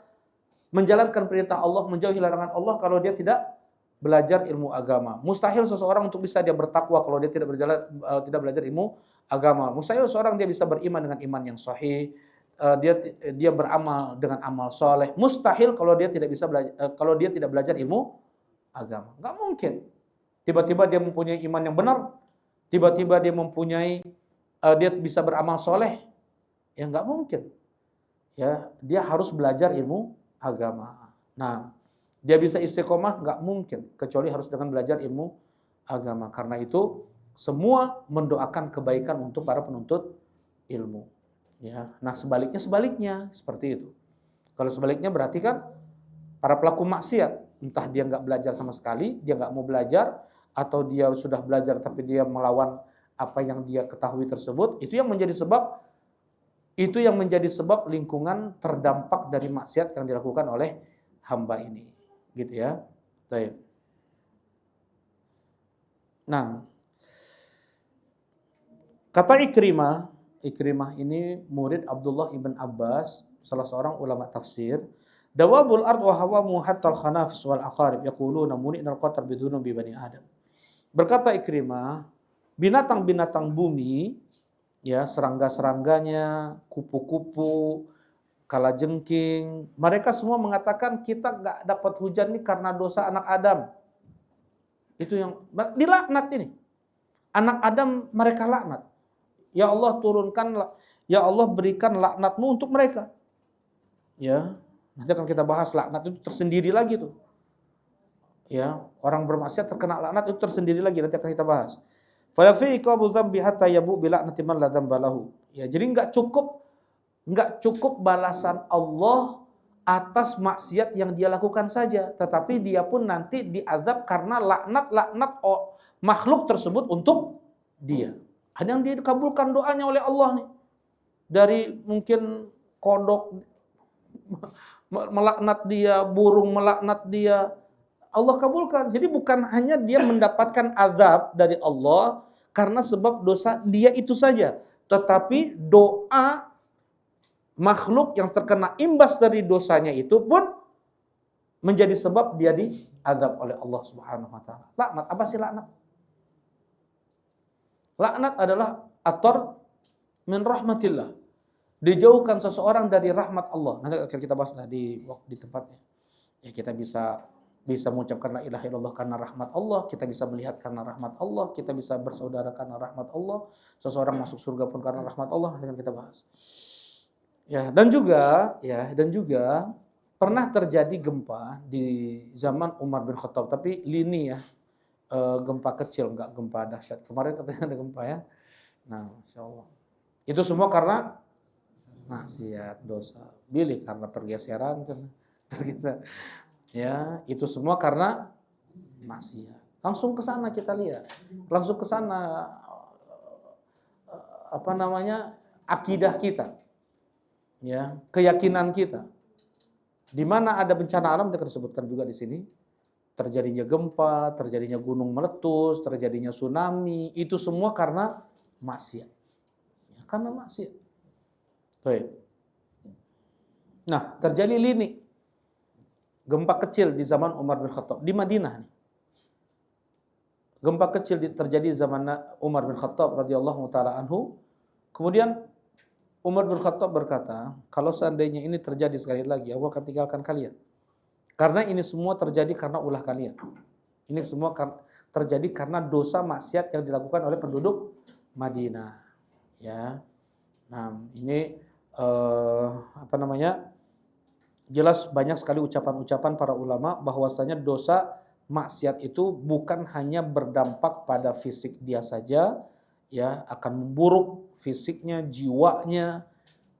menjalankan perintah Allah, menjauhi larangan Allah kalau dia tidak belajar ilmu agama. Mustahil seseorang untuk bisa dia bertakwa kalau dia tidak belajar ilmu agama. Mustahil seseorang dia bisa beriman dengan iman yang sahih. Dia beramal dengan amal soleh. Mustahil kalau dia tidak belajar ilmu agama. Nggak mungkin. tiba-tiba dia mempunyai iman yang benar, tiba-tiba dia mempunyai dia bisa beramal soleh, ya nggak mungkin. Ya, dia harus belajar ilmu agama. Nah, dia bisa istiqomah nggak mungkin kecuali harus dengan belajar ilmu agama. Karena itu semua mendoakan kebaikan untuk para penuntut ilmu. Ya, nah sebaliknya seperti itu. Kalau sebaliknya berarti kan para pelaku maksiat, entah dia nggak belajar sama sekali, dia nggak mau belajar, atau dia sudah belajar tapi dia melawan apa yang dia ketahui tersebut, itu yang menjadi sebab lingkungan terdampak dari maksiat yang dilakukan oleh hamba ini, gitu ya. Baik. Nah, kata Ikrimah ini murid Abdullah ibn Abbas, salah seorang ulama tafsir. Dawabul ard wa hawamu hatta al-khanafis wal aqarib yaquluna muni'na al-qatar bidunubi bani Adam. Berkata Ikrimah, binatang-binatang bumi, ya, serangga-serangganya, kupu-kupu, kalajengking, mereka semua mengatakan kita nggak dapat hujan ini karena dosa anak Adam. Itu yang dilaknat ini. Anak Adam mereka laknat. Ya Allah ya Allah berikan laknatmu untuk mereka. Ya, nanti akan kita bahas laknat itu tersendiri lagi tuh. Ya, orang bermaksiat terkena laknat itu tersendiri lagi, nanti akan kita bahas. Falakfi iqabu dzambi hatta yabu bi la'nati man la dzambalahu. Ya, jadi enggak cukup balasan Allah atas maksiat yang dia lakukan saja, tetapi dia pun nanti diazab karena laknat makhluk tersebut untuk dia. Ada yang dikabulkan doanya oleh Allah nih. Dari mungkin kodok melaknat dia, burung melaknat dia, Allah kabulkan. Jadi bukan hanya dia mendapatkan azab dari Allah karena sebab dosa dia itu saja, tetapi doa makhluk yang terkena imbas dari dosanya itu pun menjadi sebab dia diazab oleh Allah Subhanahu wa taala. Laknat, apa sih laknat? Laknat adalah atar min rahmatillah. Dijauhkan seseorang dari rahmat Allah. Nanti akan kita bahas di tempatnya. Ya, kita bisa mengucapkan la ilaha illallah karena rahmat Allah, kita bisa melihat karena rahmat Allah, kita bisa bersaudara karena rahmat Allah, seseorang masuk surga pun karena rahmat Allah, nanti akan kita bahas. Ya, dan juga pernah terjadi gempa di zaman Umar bin Khattab, tapi lini ya, gempa kecil, enggak gempa dahsyat. Kemarin katanya ada gempa ya. Nah, insyaallah. Itu semua karena maksiat, dosa. Pilih karena pergeseran kan kita. Ya, itu semua karena maksiat. Langsung ke sana kita lihat. Langsung ke sana akidah kita. Ya, keyakinan kita. Di mana ada bencana alam kita sebutkan juga di sini. Terjadinya gempa, terjadinya gunung meletus, terjadinya tsunami, itu semua karena maksiat. Ya, karena maksiat. Baik. Nah, terjadi lini gempa kecil di zaman Umar bin Khattab di Madinah nih. Gempa kecil terjadi di zaman Umar bin Khattab radhiyallahu taala anhu. Kemudian Umar bin Khattab berkata, kalau seandainya ini terjadi sekali lagi, aku akan tinggalkan kalian. Karena ini semua terjadi karena ulah kalian. Ini semua terjadi karena dosa maksiat yang dilakukan oleh penduduk Madinah. Ya. Nah, ini jelas banyak sekali ucapan-ucapan para ulama bahwasanya dosa maksiat itu bukan hanya berdampak pada fisik dia saja, ya, akan memburuk fisiknya, jiwanya,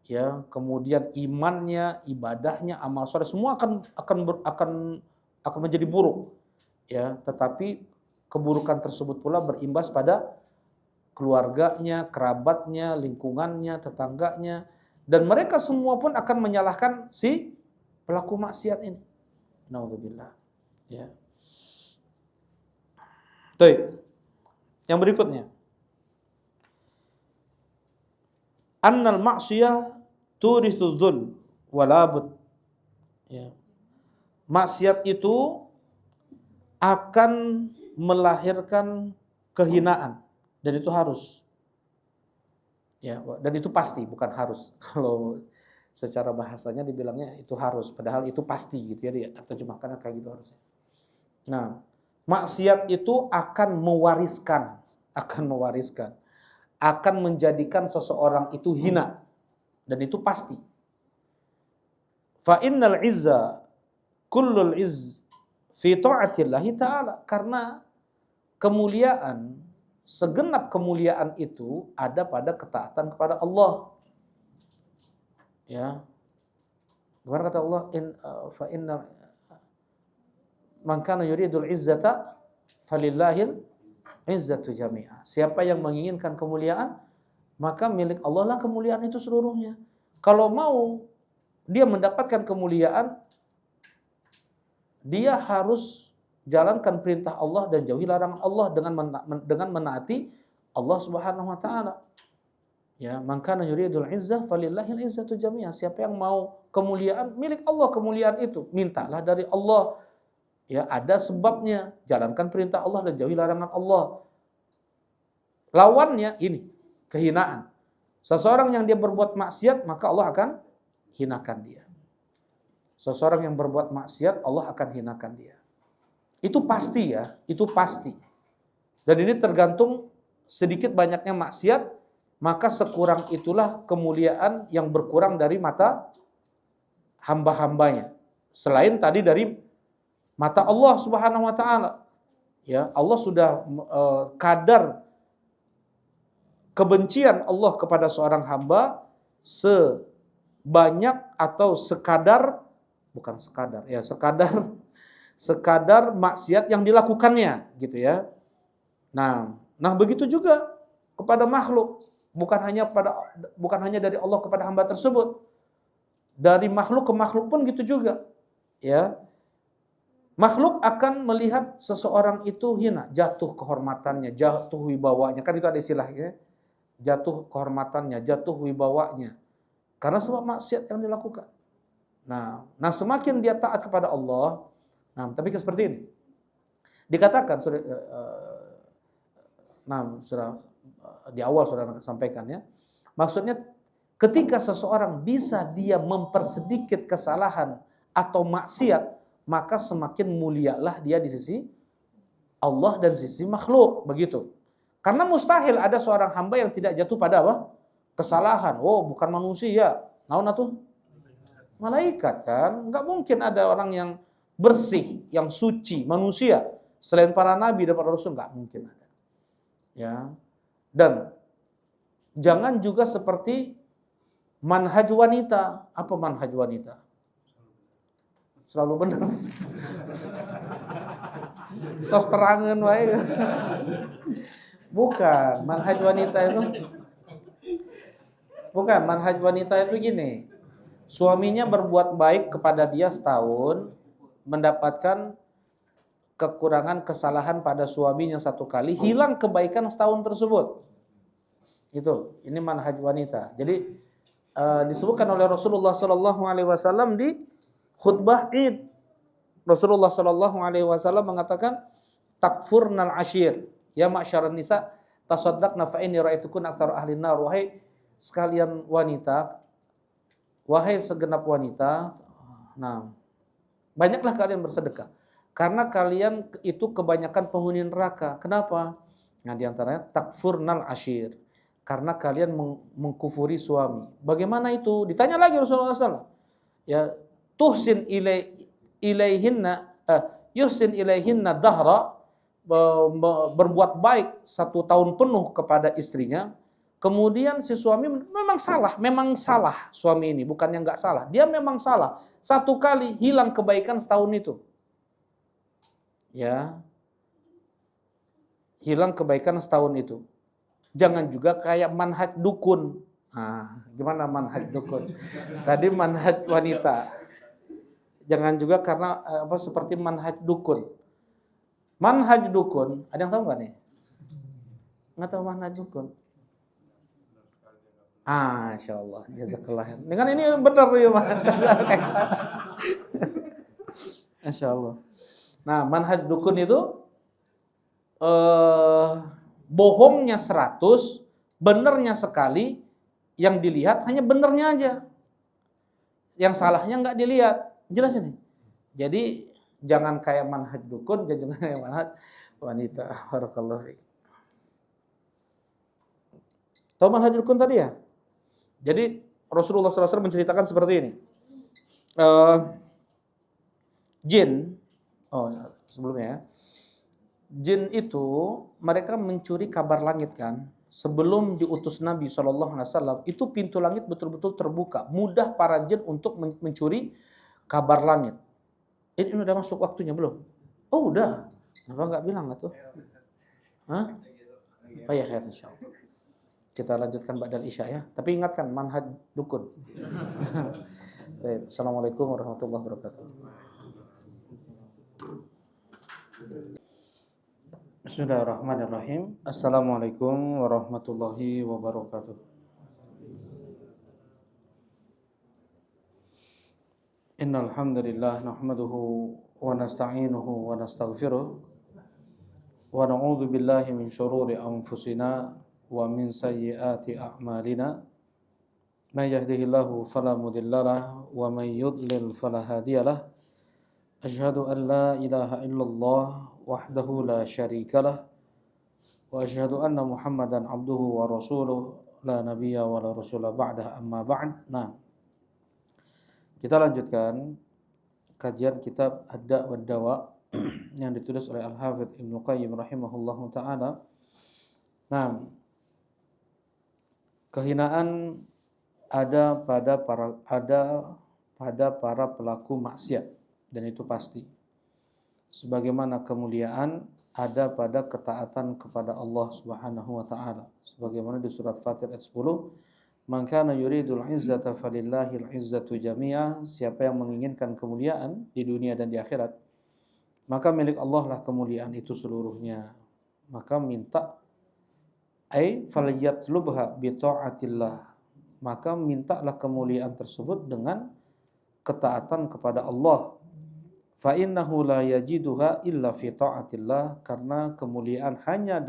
ya, kemudian imannya, ibadahnya, amal soleh semua akan menjadi buruk, ya, tetapi keburukan tersebut pula berimbas pada keluarganya, kerabatnya, lingkungannya, tetangganya, dan mereka semua pun akan menyalahkan si pelaku maksiat ini. Naudzubillah. Ya. Baik. Yang berikutnya. Annal ma'siyah turithu dzul walabud. Ya. Maksiat itu akan melahirkan kehinaan dan itu harus. Ya, dan itu pasti, bukan harus. Kalau secara bahasanya dibilangnya itu harus, padahal itu pasti gitu ya, dia terjemahkan kayak gitu harusnya. Nah, Maksiat itu akan menjadikan seseorang itu hina, dan itu pasti. Fa innal izza kullul izz fi ta'atillahi ta'ala, karena kemuliaan, segenap kemuliaan itu ada pada ketaatan kepada Allah. Ya. Gimana kata Allah, fa inna man kana yuridul izzata falillahil izzatu jami'a. Siapa yang menginginkan kemuliaan, maka milik Allah lah kemuliaan itu seluruhnya. Kalau mau dia mendapatkan kemuliaan, dia harus jalankan perintah Allah dan jauhi larangan Allah dengan menaati Allah Subhanahu wa taala. Ya, man kana yuridul izzah falillahil izzatu jami'a. Siapa yang mau kemuliaan, milik Allah kemuliaan itu. Mintalah dari Allah. Ya, ada sebabnya. Jalankan perintah Allah dan jauhi larangan Allah. Lawannya ini, kehinaan. Seseorang yang dia berbuat maksiat, maka Allah akan hinakan dia. Seseorang yang berbuat maksiat, Allah akan hinakan dia. Itu pasti ya, itu pasti. Dan ini tergantung sedikit banyaknya maksiat, maka sekurang itulah kemuliaan yang berkurang dari mata hamba-hambanya. Selain tadi dari mata Allah Subhanahu wa taala. Ya, Allah sudah kadar kebencian Allah kepada seorang hamba sebanyak atau sekadar maksiat yang dilakukannya, gitu ya. Nah begitu juga kepada makhluk, bukan hanya dari Allah kepada hamba tersebut. Dari makhluk ke makhluk pun gitu juga, ya. Makhluk akan melihat seseorang itu hina, jatuh kehormatannya, jatuh wibawanya. Kan itu ada istilahnya, jatuh kehormatannya, jatuh wibawanya. Karena sebab maksiat yang dilakukan. Nah semakin dia taat kepada Allah, tapi seperti ini. Dikatakan sudah di awal sudah sampaikan ya. Maksudnya ketika seseorang bisa dia mempersedikit kesalahan atau maksiat, maka semakin mulialah dia di sisi Allah dan sisi makhluk, begitu. Karena mustahil ada seorang hamba yang tidak jatuh pada apa? Kesalahan. Oh, bukan manusia. Naon atuh? Malaikat kan? Enggak mungkin ada orang yang bersih, yang suci, manusia selain para nabi dan para rasul, enggak mungkin ada. Ya. Dan jangan juga seperti manhaj wanita. Apa manhaj wanita? Selalu benar. Tos terangan wae. Bukan, manhaj wanita itu. Bukan, manhaj wanita itu gini. Suaminya berbuat baik kepada dia setahun, mendapatkan kekurangan kesalahan pada suaminya satu kali, hilang kebaikan setahun tersebut. Itu, ini manhaj wanita. Jadi disebutkan oleh Rasulullah SAW di khutbah Id. Rasulullah SAW mengatakan, takfurnal ashir, ya ma'syaran nisa, tasaddaqna fa inni ra'aitukun aktsara ahli nar. Wahai sekalian wanita, wahai segenap wanita, banyaklah kalian bersedekah, karena kalian itu kebanyakan penghuni neraka. Kenapa? Di antaranya takfurnal ashir, karena kalian mengkufuri suami. Bagaimana itu? Ditanya lagi Rasulullah SAW. Ya, tuhsin ilaihinna dahra, berbuat baik 1 tahun penuh kepada istrinya. Kemudian si suami memang salah suami ini, bukannya enggak salah. Dia memang salah. 1 kali hilang kebaikan setahun itu. Ya. Hilang kebaikan setahun itu. Jangan juga kayak manhaj dukun. Gimana manhaj dukun? Tadi manhaj wanita. Jangan juga karena seperti manhaj dukun. Manhaj dukun, ada yang tahu nggak nih? Nggak tahu manhaj dukun? Insya Allah, jazakallah. Dengan ini benar ya, Masya Allah. Nah, manhaj dukun itu bohongnya 100, benernya sekali. Yang dilihat hanya benernya aja, yang salahnya nggak dilihat. Jelas ini. Jadi Jangan kayak manhaj dukun, jangan kayak manhaj wanita. Barakallahu fiik. Tahu manhaj dukun tadi ya? Jadi Rasulullah SAW menceritakan seperti ini. Jin, sebelumnya ya. Jin itu mereka mencuri kabar langit kan. Sebelum diutus Nabi SAW, itu pintu langit betul-betul terbuka. Mudah para jin untuk mencuri kabar langit. Ini udah masuk waktunya belum? Oh udah. Kenapa nggak bilang tuh? Hah? Oh ya, khair insyaallah. Kita lanjutkan ba'dal isya ya. Tapi ingatkan manhaj dukun. Baik. Assalamualaikum warahmatullahi wabarakatuh. Bismillahirrahmanirrahim. Assalamualaikum warahmatullahi wabarakatuh. Innal hamdalillah nahmaduhu wa nasta'inuhu wa nastaghfiruh wa na'udzu billahi min shururi anfusina wa min sayyiati a'malina. May yahdihillahu fala mudhillalah wa may yudlil fala hadiyalah. Asyhadu an la ilaha illallah wahdahu la syarikalah wa asyhadu anna Muhammadan abduhu wa rasuluh la nabiyya wa la rasula ba'dah amma ba'd. Nah, kita lanjutkan kajian kitab Ad-Da' wa Dawa yang ditulis oleh Al-Hafidz Ibnu Qayyim rahimahullahu taala. Nah, kehinaan ada pada para pelaku maksiat, dan itu pasti. Sebagaimana kemuliaan ada pada ketaatan kepada Allah Subhanahu wa taala. Sebagaimana di surat Fatir ayat 10, "Man kana yuridul izzata falillahil izzatu jami'a." Siapa yang menginginkan kemuliaan di dunia dan di akhirat, maka milik Allah lah kemuliaan itu seluruhnya. Maka minta falyatlubha bi ta'atillah. Maka mintalah kemuliaan tersebut dengan ketaatan kepada Allah. Fa innahu la yajiduha illa fi ta'atillah, karena kemuliaan hanya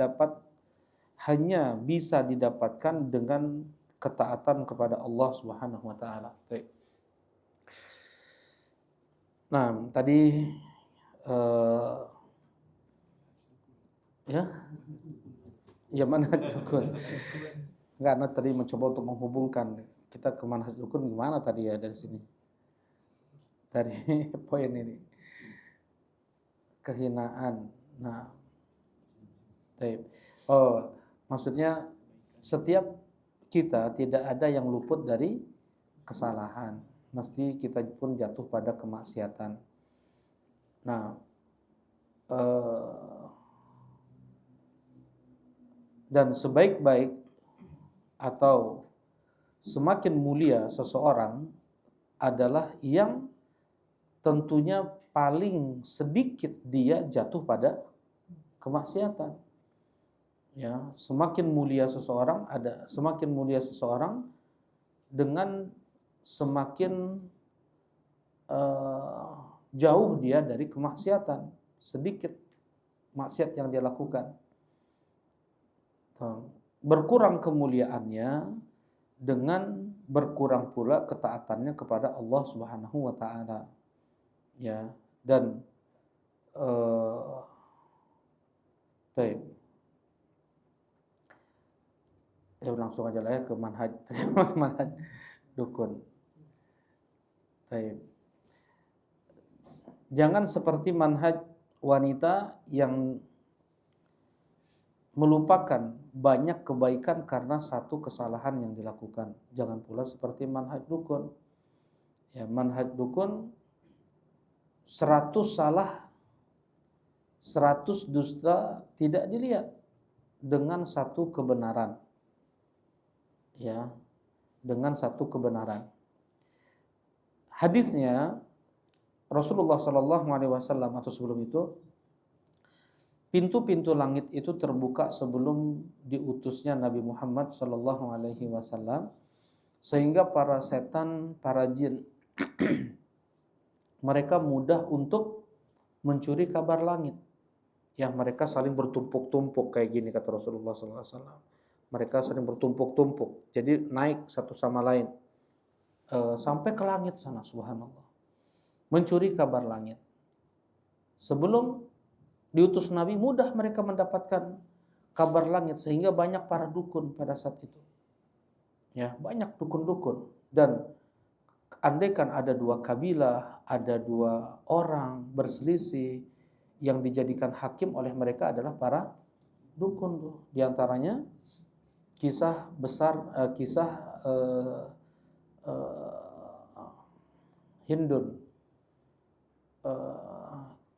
bisa didapatkan dengan ketaatan kepada Allah Subhanahu wa taala. Baik. Nah, tadi ya manhaj dukun. Enggak, tadi mencoba untuk menghubungkan kita ke manhaj dukun gimana tadi ya dari sini. Dari poin ini. Kehinaan. Nah. Baik. Maksudnya setiap kita tidak ada yang luput dari kesalahan. Mesti kita pun jatuh pada kemaksiatan. Nah, dan sebaik-baik atau semakin mulia seseorang adalah yang tentunya paling sedikit dia jatuh pada kemaksiatan. Ya, semakin mulia seseorang dengan semakin jauh dia dari kemaksiatan, sedikit maksiat yang dia lakukan. Berkurang kemuliaannya dengan berkurang pula ketaatannya kepada Allah Subhanahu wa taala. Ya, dan ya langsung aja lah ya ke manhaj dukun. Baik. Jangan seperti manhaj wanita yang melupakan banyak kebaikan karena satu kesalahan yang dilakukan. Jangan pula seperti manhaj dukun. Ya, manhaj dukun 100 salah, 100 dusta tidak dilihat dengan satu kebenaran. Ya, dengan satu kebenaran. Hadisnya Rasulullah SAW atau sebelum itu, pintu-pintu langit itu terbuka sebelum diutusnya Nabi Muhammad SAW, sehingga para setan, para jin mereka mudah untuk mencuri kabar langit. Ya, mereka saling bertumpuk-tumpuk kayak gini kata Rasulullah SAW. Mereka saling bertumpuk-tumpuk, jadi naik satu sama lain sampai ke langit sana, subhanallah, mencuri kabar langit. Sebelum diutus Nabi, mudah mereka mendapatkan kabar langit, sehingga banyak para dukun pada saat itu. Ya, banyak dukun-dukun. Dan andaikan ada dua kabilah, ada dua orang berselisih, yang dijadikan hakim oleh mereka adalah para dukun tuh. Di antaranya kisah besar, Hindun,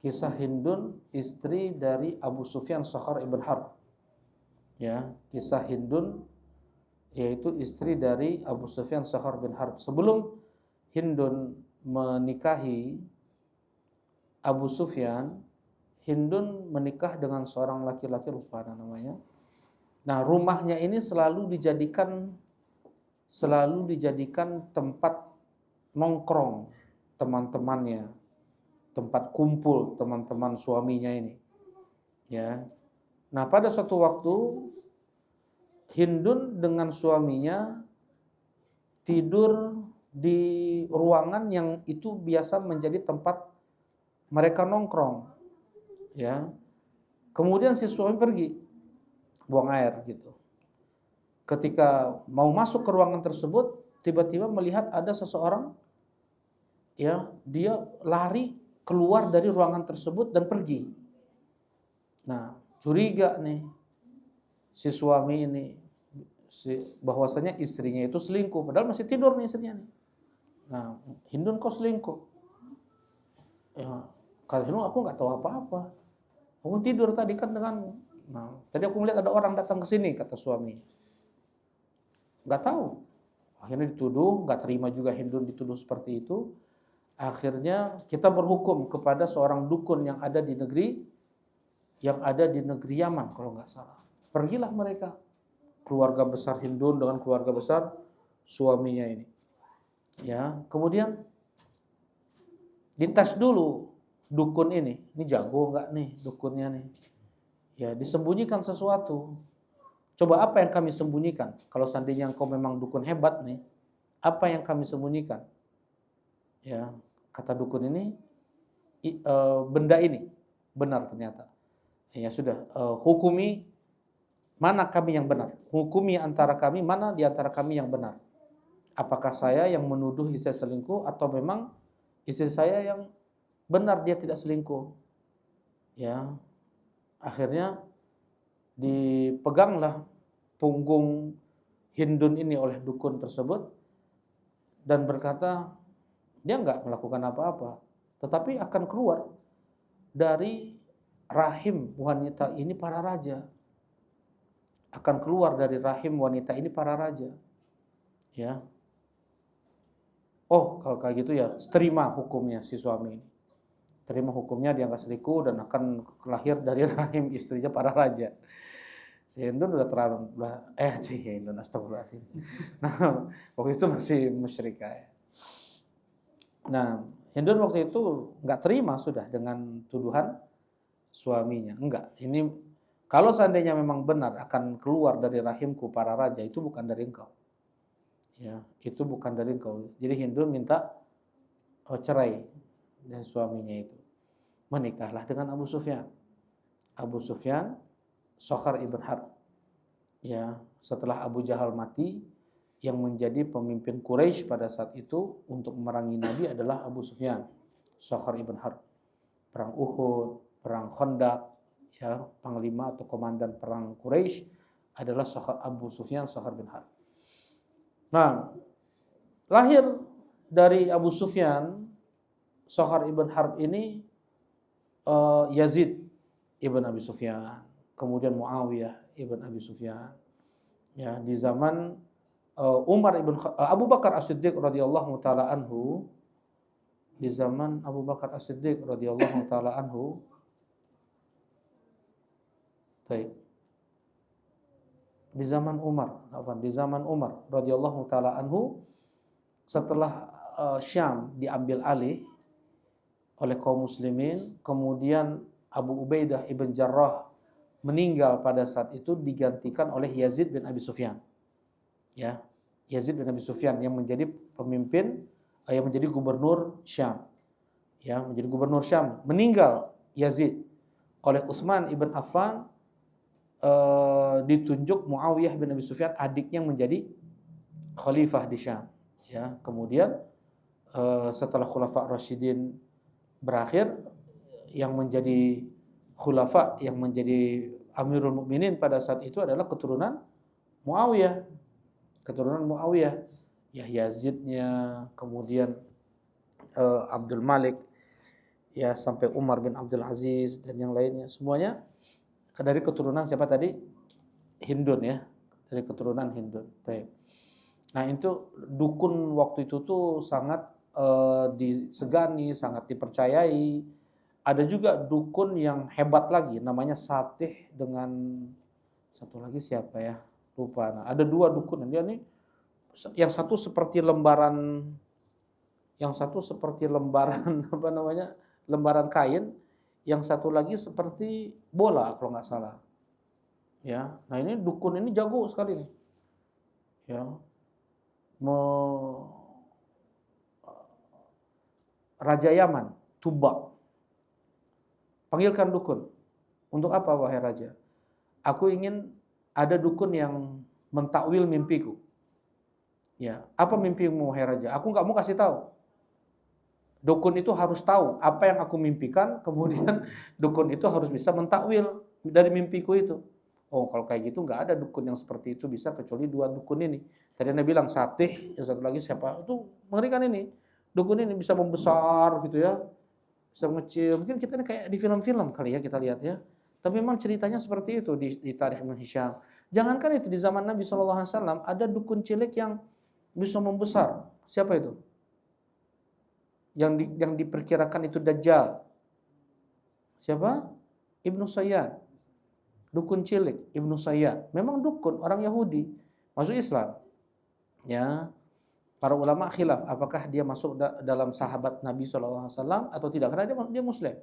kisah Hindun, istri dari Abu Sufyan Sakhar ibn Harb. Ya, kisah Hindun, yaitu istri dari Abu Sufyan Sakhar bin Harb. Sebelum Hindun menikahi Abu Sufyan, Hindun menikah dengan seorang laki-laki, lupa namanya. Nah, rumahnya ini selalu dijadikan tempat nongkrong teman-temannya, tempat kumpul teman-teman suaminya ini. Ya. Nah, pada suatu waktu Hindun dengan suaminya tidur di ruangan yang itu biasa menjadi tempat mereka nongkrong. Ya. Kemudian si suami pergi buang air gitu. Ketika mau masuk ke ruangan tersebut, tiba-tiba melihat ada seseorang, ya, dia lari keluar dari ruangan tersebut dan pergi. Nah, curiga nih si suami ini, bahwasanya istrinya itu selingkuh, padahal masih tidur nih istrinya nih. Nah, Hindun kok selingkuh? Ya, kata Hindun, aku nggak tahu apa-apa. Aku tidur tadi kan denganmu. Nah, tadi aku melihat ada orang datang ke sini, kata suami. Nggak tahu. Akhirnya dituduh, nggak terima juga Hindun dituduh seperti itu. Akhirnya kita berhukum kepada seorang dukun yang ada di negeri Yaman kalau nggak salah. Pergilah mereka, keluarga besar Hindun dengan keluarga besar suaminya ini. Ya, kemudian dites dulu dukun ini jago nggak nih dukunnya nih. Ya, disembunyikan sesuatu. Coba apa yang kami sembunyikan? Kalau seandainya engkau memang dukun hebat nih, apa yang kami sembunyikan? Ya, kata dukun ini, benda ini benar ternyata. Ya sudah, hukumi mana kami yang benar. Hukumi antara kami, mana di antara kami yang benar. Apakah saya yang menuduh istri selingkuh atau memang istri saya yang benar dia tidak selingkuh. Ya. Akhirnya dipeganglah punggung Hindun ini oleh dukun tersebut dan berkata dia enggak melakukan apa-apa, tetapi akan keluar dari rahim wanita ini para raja. Akan keluar dari rahim wanita ini para raja. Ya. Oh, kalau kayak gitu ya, terima hukumnya si suami ini. Terima hukumnya, dia nggak selingkuh dan akan lahir dari rahim istrinya para raja. Si Hindun udah terlalu si Hindun, astagfirullahaladzim. Nah, waktu itu masih musyrikah ya. Nah, Hindun waktu itu nggak terima sudah dengan tuduhan suaminya. Enggak, ini kalau seandainya memang benar akan keluar dari rahimku para raja, itu bukan dari engkau. Ya, itu bukan dari engkau. Jadi Hindun minta cerai dari suaminya itu. Menikahlah dengan Abu Sufyan. Abu Sufyan Sakhar ibn Harb. Ya, setelah Abu Jahal mati, yang menjadi pemimpin Quraisy pada saat itu untuk memerangi Nabi adalah Abu Sufyan Sakhar ibn Harb. Perang Uhud, perang Khandaq, ya, panglima atau komandan perang Quraisy adalah Abu Sufyan Sakhar bin Harb. Nah, lahir dari Abu Sufyan Sakhar ibn Harb ini Yazid ibn Abi Sufyan, kemudian Muawiyah ibn Abi Sufyan. Ya, di zaman Abu Bakar As-Siddiq radhiyallahu taala anhu, di zaman Abu Bakar As-Siddiq radhiyallahu taala anhu. Baik. Di zaman Umar radhiyallahu taala anhu, setelah Syam diambil alih oleh kaum muslimin, kemudian Abu Ubaidah ibn Jarrah meninggal pada saat itu, digantikan oleh Yazid bin Abi Sufyan. Ya, Yazid bin Abi Sufyan yang menjadi pemimpin, yang menjadi gubernur Syam. Ya, menjadi gubernur Syam. Meninggal Yazid. Oleh Utsman ibn Affan ditunjuk Muawiyah bin Abi Sufyan, adiknya, menjadi khalifah di Syam. Ya, kemudian setelah Khulafa Rasyidin berakhir, yang menjadi khulafa, yang menjadi Amirul Mukminin pada saat itu adalah keturunan Muawiyah. Keturunan Muawiyah, ya Yazidnya, kemudian Abdul Malik, ya sampai Umar bin Abdul Aziz dan yang lainnya, semuanya dari keturunan siapa tadi? Hindun, ya, dari keturunan Hindun. Baik. Nah, itu dukun waktu itu tuh sangat disegani, sangat dipercayai. Ada juga dukun yang hebat lagi, namanya Satih, dengan satu lagi siapa ya? Lupa. Nah, ada dua dukun. Dia nih, yang satu seperti lembaran apa namanya? Lembaran kain, yang satu lagi seperti bola kalau nggak salah. Ya, nah ini dukun ini jago sekali nih. Ya, Raja Yaman, Tuba, panggilkan dukun. Untuk apa wahai raja? Aku ingin ada dukun yang mentakwil mimpiku. Ya, apa mimpimu wahai raja? Aku nggak mau kasih tahu. Dukun itu harus tahu apa yang aku mimpikan, kemudian dukun itu harus bisa mentakwil dari mimpiku itu. Oh, kalau kayak gitu nggak ada dukun yang seperti itu bisa kecuali dua dukun ini. Tadi Anda bilang Satih, yang satu lagi siapa? Itu mengerikan ini. Dukun ini bisa membesar gitu ya, bisa mengecil. Mungkin kita ini kayak di film-film kali ya kita lihat ya. Tapi memang ceritanya seperti itu di Tarikh Ibn Hisham. Jangankan itu, di zaman Nabi SAW ada dukun cilik yang bisa membesar. Siapa itu? Yang diperkirakan itu Dajjal. Siapa? Ibnu Sayyad. Dukun cilik, Ibnu Sayyad. Memang dukun, orang Yahudi, masuk Islam. Ya, para ulama khilaf apakah dia masuk dalam sahabat Nabi SAW atau tidak, karena dia Muslim.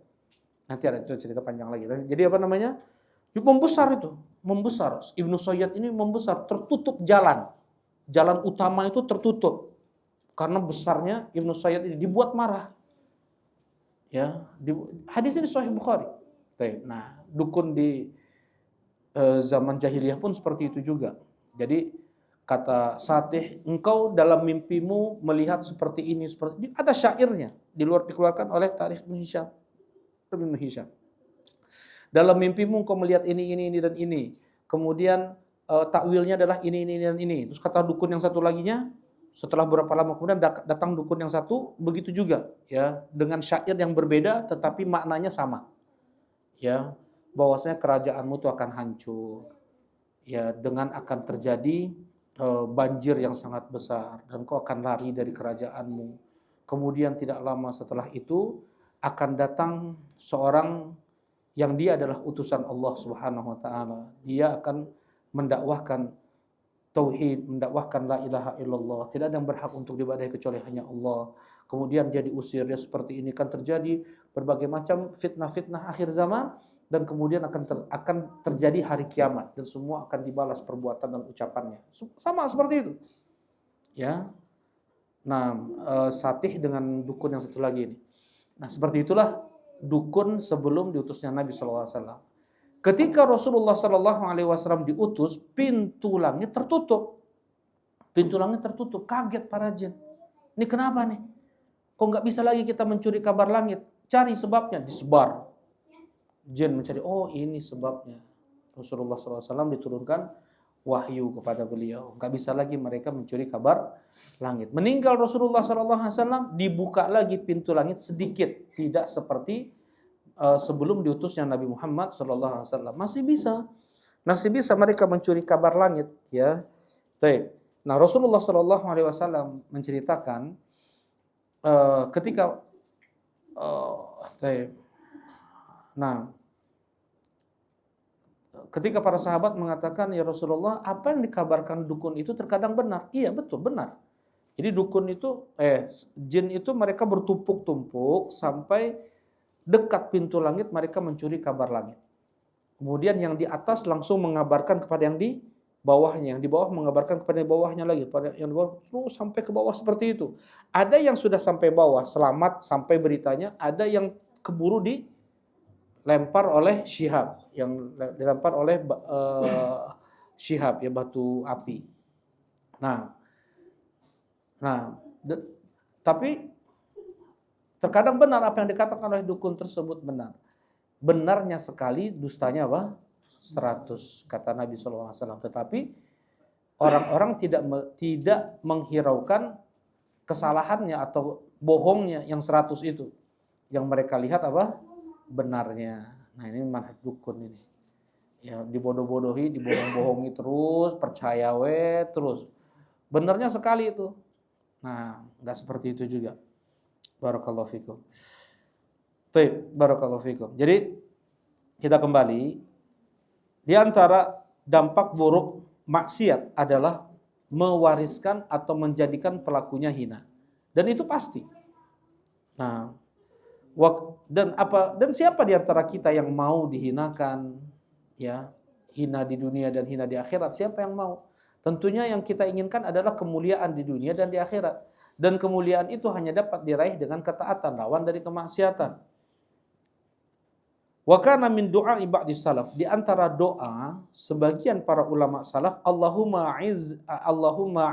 Nanti ada itu cerita panjang lagi. Jadi apa namanya? Membesar itu, membesar. Ibnu Sayyad ini membesar, tertutup jalan. Jalan utama itu tertutup. Karena besarnya Ibnu Sayyad ini dibuat marah. Ya, hadis ini Sahih Bukhari. Nah, dukun di zaman jahiliyah pun seperti itu juga. Jadi kata Satih, engkau dalam mimpimu melihat seperti ini, seperti ini. Ada syairnya dikeluarkan oleh Tarikh Ibn Hisham. Dalam mimpimu engkau melihat ini dan ini. Kemudian takwilnya adalah ini dan ini. Terus kata dukun yang satu laginya, setelah beberapa lama kemudian datang dukun yang satu, begitu juga ya, dengan syair yang berbeda tetapi maknanya sama. Ya, bahwasanya kerajaanmu itu akan hancur. Ya, dengan akan terjadi banjir yang sangat besar dan kau akan lari dari kerajaanmu. Kemudian tidak lama setelah itu akan datang seorang yang dia adalah utusan Allah Subhanahu wa taala. Dia akan mendakwahkan tauhid, mendakwahkan la ilaha illallah, tidak ada yang berhak untuk diibadahi kecuali hanya Allah. Kemudian dia diusir, dia seperti ini, kan terjadi berbagai macam fitnah-fitnah akhir zaman, dan kemudian akan terjadi hari kiamat dan semua akan dibalas perbuatan dan ucapannya. Sama seperti itu. Ya. Nah, Satih dengan dukun yang satu lagi ini. Nah, seperti itulah dukun sebelum diutusnya Nabi SAW. Ketika Rasulullah SAW diutus, pintu langit tertutup. Pintu langit tertutup, kaget para jin. Ini kenapa nih? Kok nggak bisa lagi kita mencuri kabar langit? Cari sebabnya, disebar. Jin mencari, oh ini sebabnya. Rasulullah SAW diturunkan wahyu kepada beliau. Nggak bisa lagi mereka mencuri kabar langit. Meninggal Rasulullah SAW, dibuka lagi pintu langit sedikit. Tidak seperti sebelum diutusnya Nabi Muhammad SAW. Masih bisa mereka mencuri kabar langit, ya. Nah, Rasulullah SAW menceritakan ketika ketika para sahabat mengatakan, ya Rasulullah, apa yang dikabarkan dukun itu terkadang benar. Iya, betul, benar. Jadi dukun itu, jin itu mereka bertumpuk-tumpuk sampai dekat pintu langit, mereka mencuri kabar langit. Kemudian yang di atas langsung mengabarkan kepada yang di bawahnya, yang di bawah mengabarkan kepada yang di bawahnya lagi, pada yang di bawah, terus sampai ke bawah seperti itu. Ada yang sudah sampai bawah, selamat sampai beritanya, ada yang keburu dilempar oleh Syihab, yang dilempar oleh Syihab, ya, batu api. Nah, tapi terkadang benar apa yang dikatakan oleh dukun tersebut benar. Benarnya sekali, dustanya apa? 100, kata Nabi SAW. Tetapi orang-orang tidak menghiraukan kesalahannya atau bohongnya yang 100 itu. Yang mereka lihat apa? Benarnya. Nah, ini manhaj dukun ini. Ya, dibodoh-bodohi, dibohong-bohongi terus, percaya terus. Benarnya sekali itu. Nah, enggak seperti itu juga. Barakallahu fikum. Baik, barakallahu fikum. Jadi kita kembali, di antara dampak buruk maksiat adalah mewariskan atau menjadikan pelakunya hina. Dan itu pasti. Nah, dan siapa di antara kita yang mau dihinakan, ya, hina di dunia dan hina di akhirat? Siapa yang mau? Tentunya yang kita inginkan adalah kemuliaan di dunia dan di akhirat. Dan kemuliaan itu hanya dapat diraih dengan ketaatan, lawan dari kemaksiatan. Wa kana min du'a ba'di salaf, di antara doa sebagian para ulama salaf, Allahumma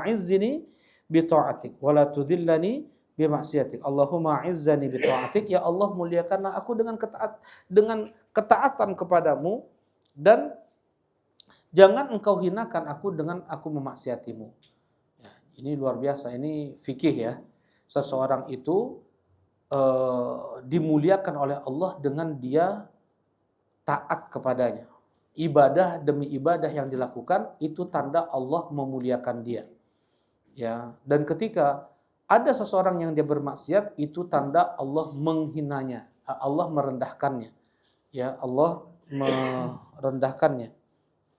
izzini bi ta'atik wa la tudhillani bi maksiatik. Allahumma izzani bi ta'atik, ya Allah muliakanlah aku dengan ketaatan kepadamu, dan jangan engkau hinakan aku dengan aku memaksiatimu. Ya, ini luar biasa, ini fikih ya. Seseorang itu dimuliakan oleh Allah dengan dia taat kepadanya. Ibadah demi ibadah yang dilakukan itu tanda Allah memuliakan dia. Ya, dan ketika ada seseorang yang dia bermaksiat, itu tanda Allah menghinanya, Allah merendahkannya. Ya, Allah merendahkannya.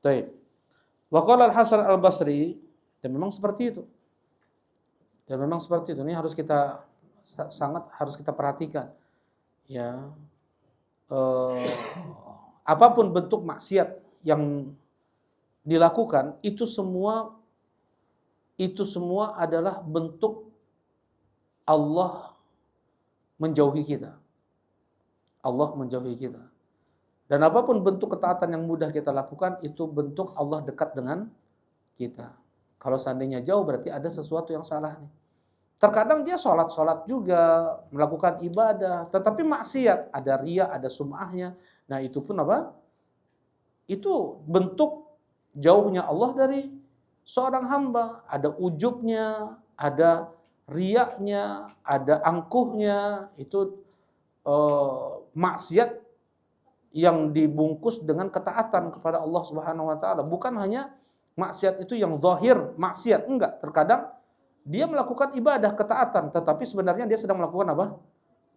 Baik. Wa qala Al-Hasan Al-Basri, dan memang seperti itu. Dan memang seperti itu. Ini harus kita perhatikan. Ya. Apapun bentuk maksiat yang dilakukan, itu semua adalah bentuk Allah menjauhi kita. Allah menjauhi kita. Dan apapun bentuk ketaatan yang mudah kita lakukan, itu bentuk Allah dekat dengan kita. Kalau seandainya jauh, berarti ada sesuatu yang salah nih. Terkadang dia sholat juga, melakukan ibadah, tetapi maksiat, ada riya, ada sum'ahnya. Nah, itu pun apa? Itu bentuk jauhnya Allah dari seorang hamba. Ada ujubnya, ada riyaknya, ada angkuhnya. Itu maksiat yang dibungkus dengan ketaatan kepada Allah Subhanahu wa taala. Bukan hanya maksiat itu yang zahir maksiat, enggak. Terkadang dia melakukan ibadah ketaatan, tetapi sebenarnya dia sedang melakukan apa?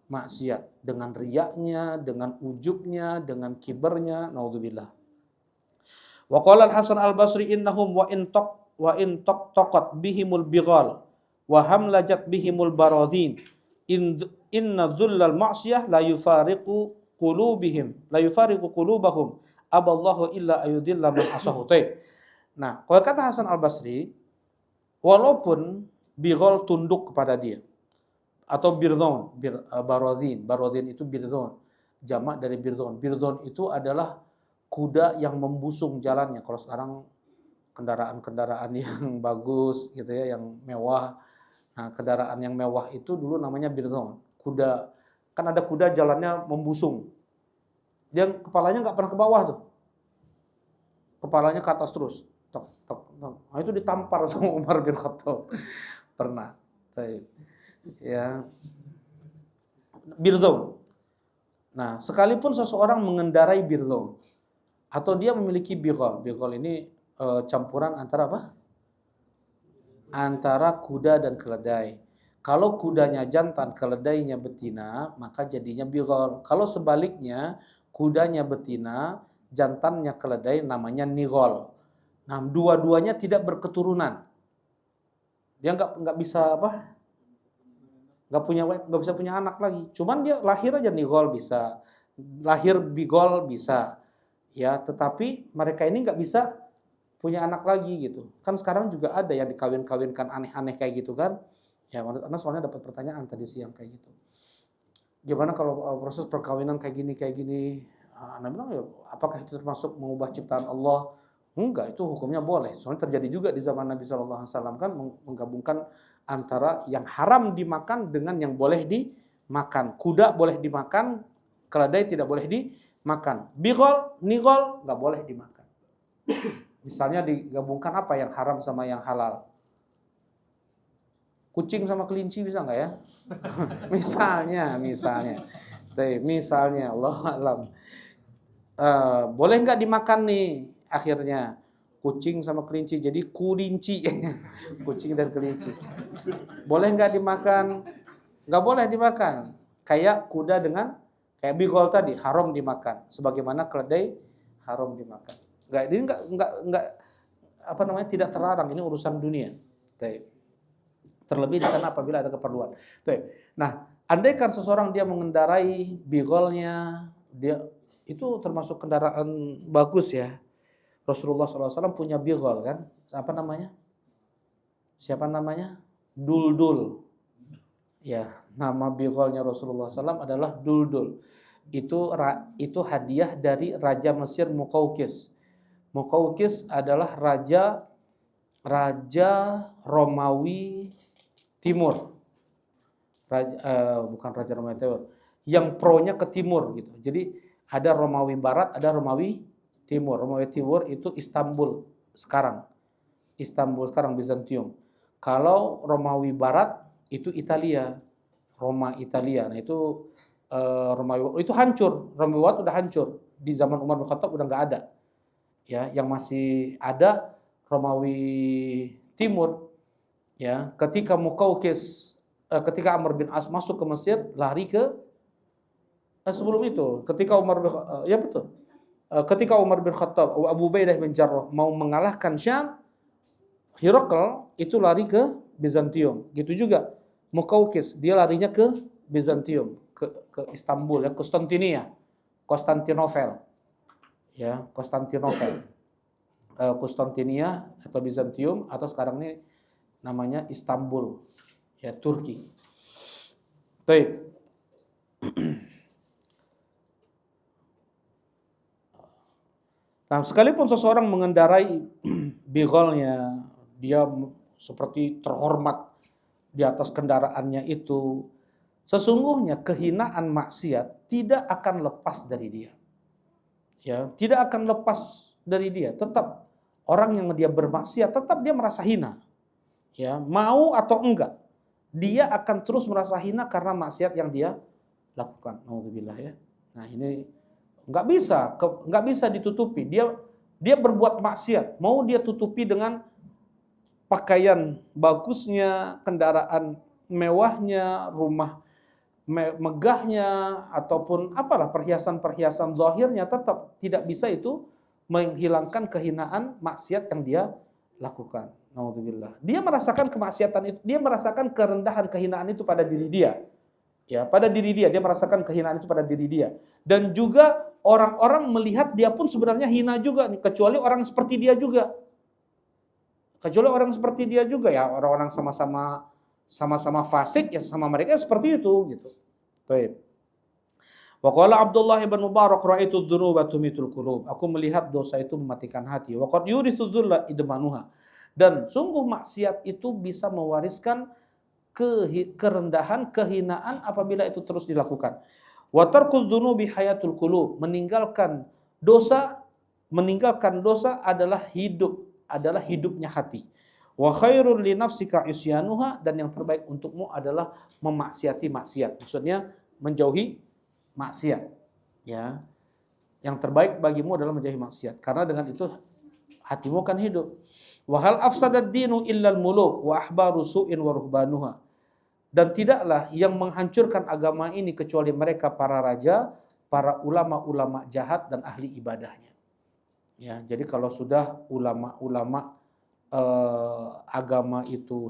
Maksiat, dengan riyaknya, dengan ujubnya, dengan kibernya, naudzubillah. Wa qala Al-Hasan Al-Basri innahum wa in taqat bihimul bighal wa hamlajat bihimul baradin inna dhullal ma'siyah la yufariqu qulubahum aballahu illa ayudilla man asahu. Nah, kalau kata Hasan Al-Basri, walaupun bighal tunduk kepada dia, atau birdon, barodin itu birdon, jamak dari birdon. Birdon itu adalah kuda yang membusung jalannya. Kalau sekarang kendaraan-kendaraan yang bagus gitu ya, yang mewah. Nah, kendaraan yang mewah itu dulu namanya birdon. Kuda, kan ada kuda jalannya membusung. Dia kepalanya nggak pernah ke bawah tuh. Kepalanya ke atas terus. Tok, tok, tok. Nah, itu ditampar sama Umar bin Khattab. Pernah. Ya, birdon. Nah, sekalipun seseorang mengendarai birdon atau dia memiliki bighal. Bighal ini campuran antara apa? Antara kuda dan keledai. Kalau kudanya jantan, keledainya betina, maka jadinya bighal. Kalau sebaliknya, kudanya betina, jantannya keledai, namanya nighal. Nah, dua-duanya tidak berketurunan. Dia nggak bisa apa? Nggak bisa punya anak lagi. Cuman dia lahir aja nighal bisa, lahir bighal bisa, ya. Tetapi mereka ini nggak bisa punya anak lagi gitu. Kan sekarang juga ada yang dikawin-kawinkan aneh-aneh kayak gitu kan? Ya, menurut Anda soalnya dapat pertanyaan tadi siang kayak gitu. Gimana kalau proses perkawinan kayak gini? Anda bilang ya, apakah itu termasuk mengubah ciptaan Allah? Enggak, itu hukumnya boleh. Soalnya terjadi juga di zaman Nabi SAW kan menggabungkan antara yang haram dimakan dengan yang boleh dimakan. Kuda boleh dimakan, keledai tidak boleh dimakan. Bigol, nigol nggak boleh dimakan. Misalnya digabungkan apa yang haram sama yang halal? Kucing sama kelinci bisa nggak ya? misalnya, Allah alam. Boleh nggak dimakan nih akhirnya kucing sama kelinci jadi kulinci. Kucing dan kelinci boleh nggak dimakan? Nggak boleh dimakan. Kayak kuda dengan kayak bigol tadi haram dimakan, sebagaimana keledai haram dimakan. Ini nggak apa namanya, tidak terlarang, ini urusan dunia. Terlebih di sana apabila ada keperluan. Nah, andaikan seseorang dia mengendarai bigolnya, dia itu termasuk kendaraan bagus ya. Rasulullah SAW punya bigol kan? Apa namanya? Siapa namanya? Duldul. Ya, nama bigolnya Rasulullah SAW adalah Duldul. Itu hadiah dari Raja Mesir Muqawqis. Muqawqis adalah raja Romawi Timur. Bukan Raja Romawi Timur. Yang pro-nya ke timur gitu. Jadi ada Romawi Barat, ada Romawi Timur. Romawi Timur itu Istanbul sekarang. Bizantium. Kalau Romawi Barat itu Italia. Roma Italia. Nah itu Romawi itu hancur. Romawi Barat udah hancur. Di zaman Umar bin Khattab udah nggak ada. Ya, yang masih ada Romawi Timur. Ya, ketika Muqawqis, ketika Amr bin As masuk ke Mesir, lari ke sebelum itu, ketika Umar bin ketika Umar bin Khattab, Abu Ubaidah bin Jarrah mau mengalahkan Syam, Herakl itu lari ke Bizantium. Gitu juga Muqawqis, dia larinya ke Bizantium, ke Istanbul, ya, Konstantinopel. Ya, Konstantinia atau Bizantium, atau sekarang ini namanya Istanbul, ya, Turki. Baik. Nah, sekalipun seseorang mengendarai bigolnya, dia seperti terhormat di atas kendaraannya itu, sesungguhnya kehinaan maksiat tidak akan lepas dari dia. Ya, tidak akan lepas dari dia. Tetap orang yang dia bermaksiat, tetap dia merasa hina. Ya, mau atau enggak, dia akan terus merasa hina karena maksiat yang dia lakukan. Nauzubillah ya. Nah, ini nggak bisa ditutupi. Dia berbuat maksiat, mau dia tutupi dengan pakaian bagusnya, kendaraan mewahnya, rumah megahnya, ataupun apalah perhiasan-perhiasan zahirnya, tetap tidak bisa itu menghilangkan kehinaan maksiat yang dia lakukan. Nauzubillah. Dia merasakan kemaksiatan itu, dia merasakan kerendahan, kehinaan itu pada diri dia. Ya, pada diri dia merasakan kehinaan itu pada diri dia. Dan juga orang-orang melihat dia pun sebenarnya hina juga nih, kecuali orang seperti dia juga. Ya, orang-orang sama-sama fasik ya, sama mereka seperti itu gitu. Baik. Wa qala Abdullah bin Mubarak ra'aitu dzunuba tumitul qulub. Aku melihat dosa itu mematikan hati. Wa qad yurithu dzulla idmanuha. Dan sungguh maksiat itu bisa mewariskan kerendahan, kehinaan apabila itu terus dilakukan. Wa tarkudz dzunubi hayatul qulub. Meninggalkan dosa adalah hidupnya hati. Wa khairul li nafsika isyanuha, dan yang terbaik untukmu adalah memaksiati maksiat. Maksudnya menjauhi maksiat. Ya. Yang terbaik bagimu adalah menjauhi maksiat, karena dengan itu hatimu akan hidup. Wa hal afsadad dinu illal muluk wa ahbaru su'in wa ruhbanuha. Dan tidaklah yang menghancurkan agama ini kecuali mereka para raja, para ulama-ulama jahat dan ahli ibadahnya. Ya, jadi kalau sudah ulama-ulama agama itu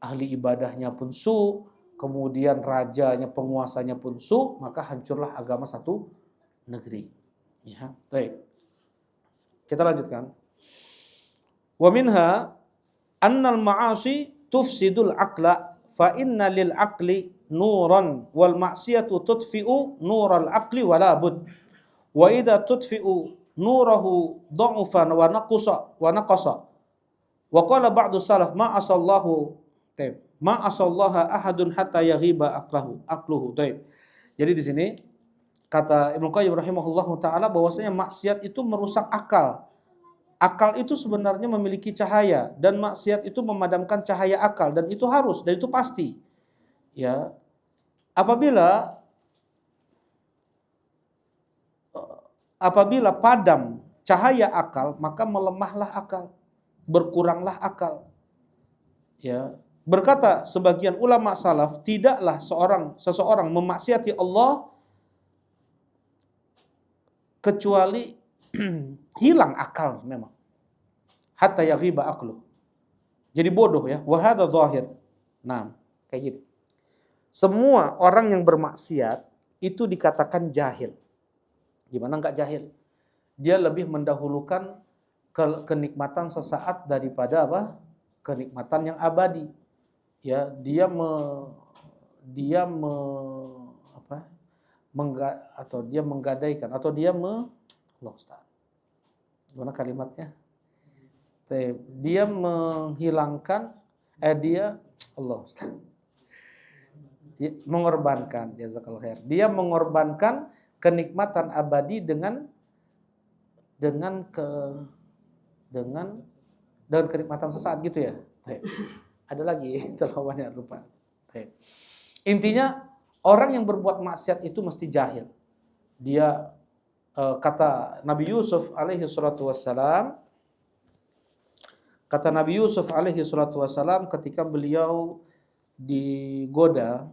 ahli ibadahnya pun kemudian rajanya, penguasanya pun maka hancurlah agama satu negeri. Ya, baik. Kita lanjutkan. Wa minha annal ma'asi tufsidul aqla fa inna lil aqli nuran wal ma'siyatu tudfi'u nural aqli wala bud. Wa idza tudfi'u nurahu dha'ufan wa naqasa. Wa qala ba'du salaf ma asallahu ma asallaha ahadun hatta yaghiba aqluhu. Jadi di sini kata Ibnu Qayyim rahimahullahu taala bahwasanya maksiat itu merusak akal. Akal itu sebenarnya memiliki cahaya dan maksiat itu memadamkan cahaya akal dan itu harus dan itu pasti. Ya. Apabila padam cahaya akal, maka melemahlah akal, berkuranglah akal. Ya. Berkata sebagian ulama salaf, tidaklah seseorang memaksiati Allah kecuali hilang akal memang. Hatta yaghiba aqlu. Jadi bodoh ya. Wa hadza zahir. Nah, kayak gitu. Semua orang yang bermaksiat itu dikatakan jahil. Gimana enggak jahil? Dia lebih mendahulukan kenikmatan sesaat daripada apa? Kenikmatan yang abadi. Ya, dia menggadaikan atau Allah Ustaz. Gimana kalimatnya? Dia menghilangkan Allah Ustaz. Mengorbankan, jazakallahu khair. Dia mengorbankan kenikmatan abadi dengan kenikmatan sesaat gitu ya. Ada lagi lawannya lupa. Intinya orang yang berbuat maksiat itu mesti jahil. Dia kata Nabi Yusuf alaihi salatu wassalam ketika beliau digoda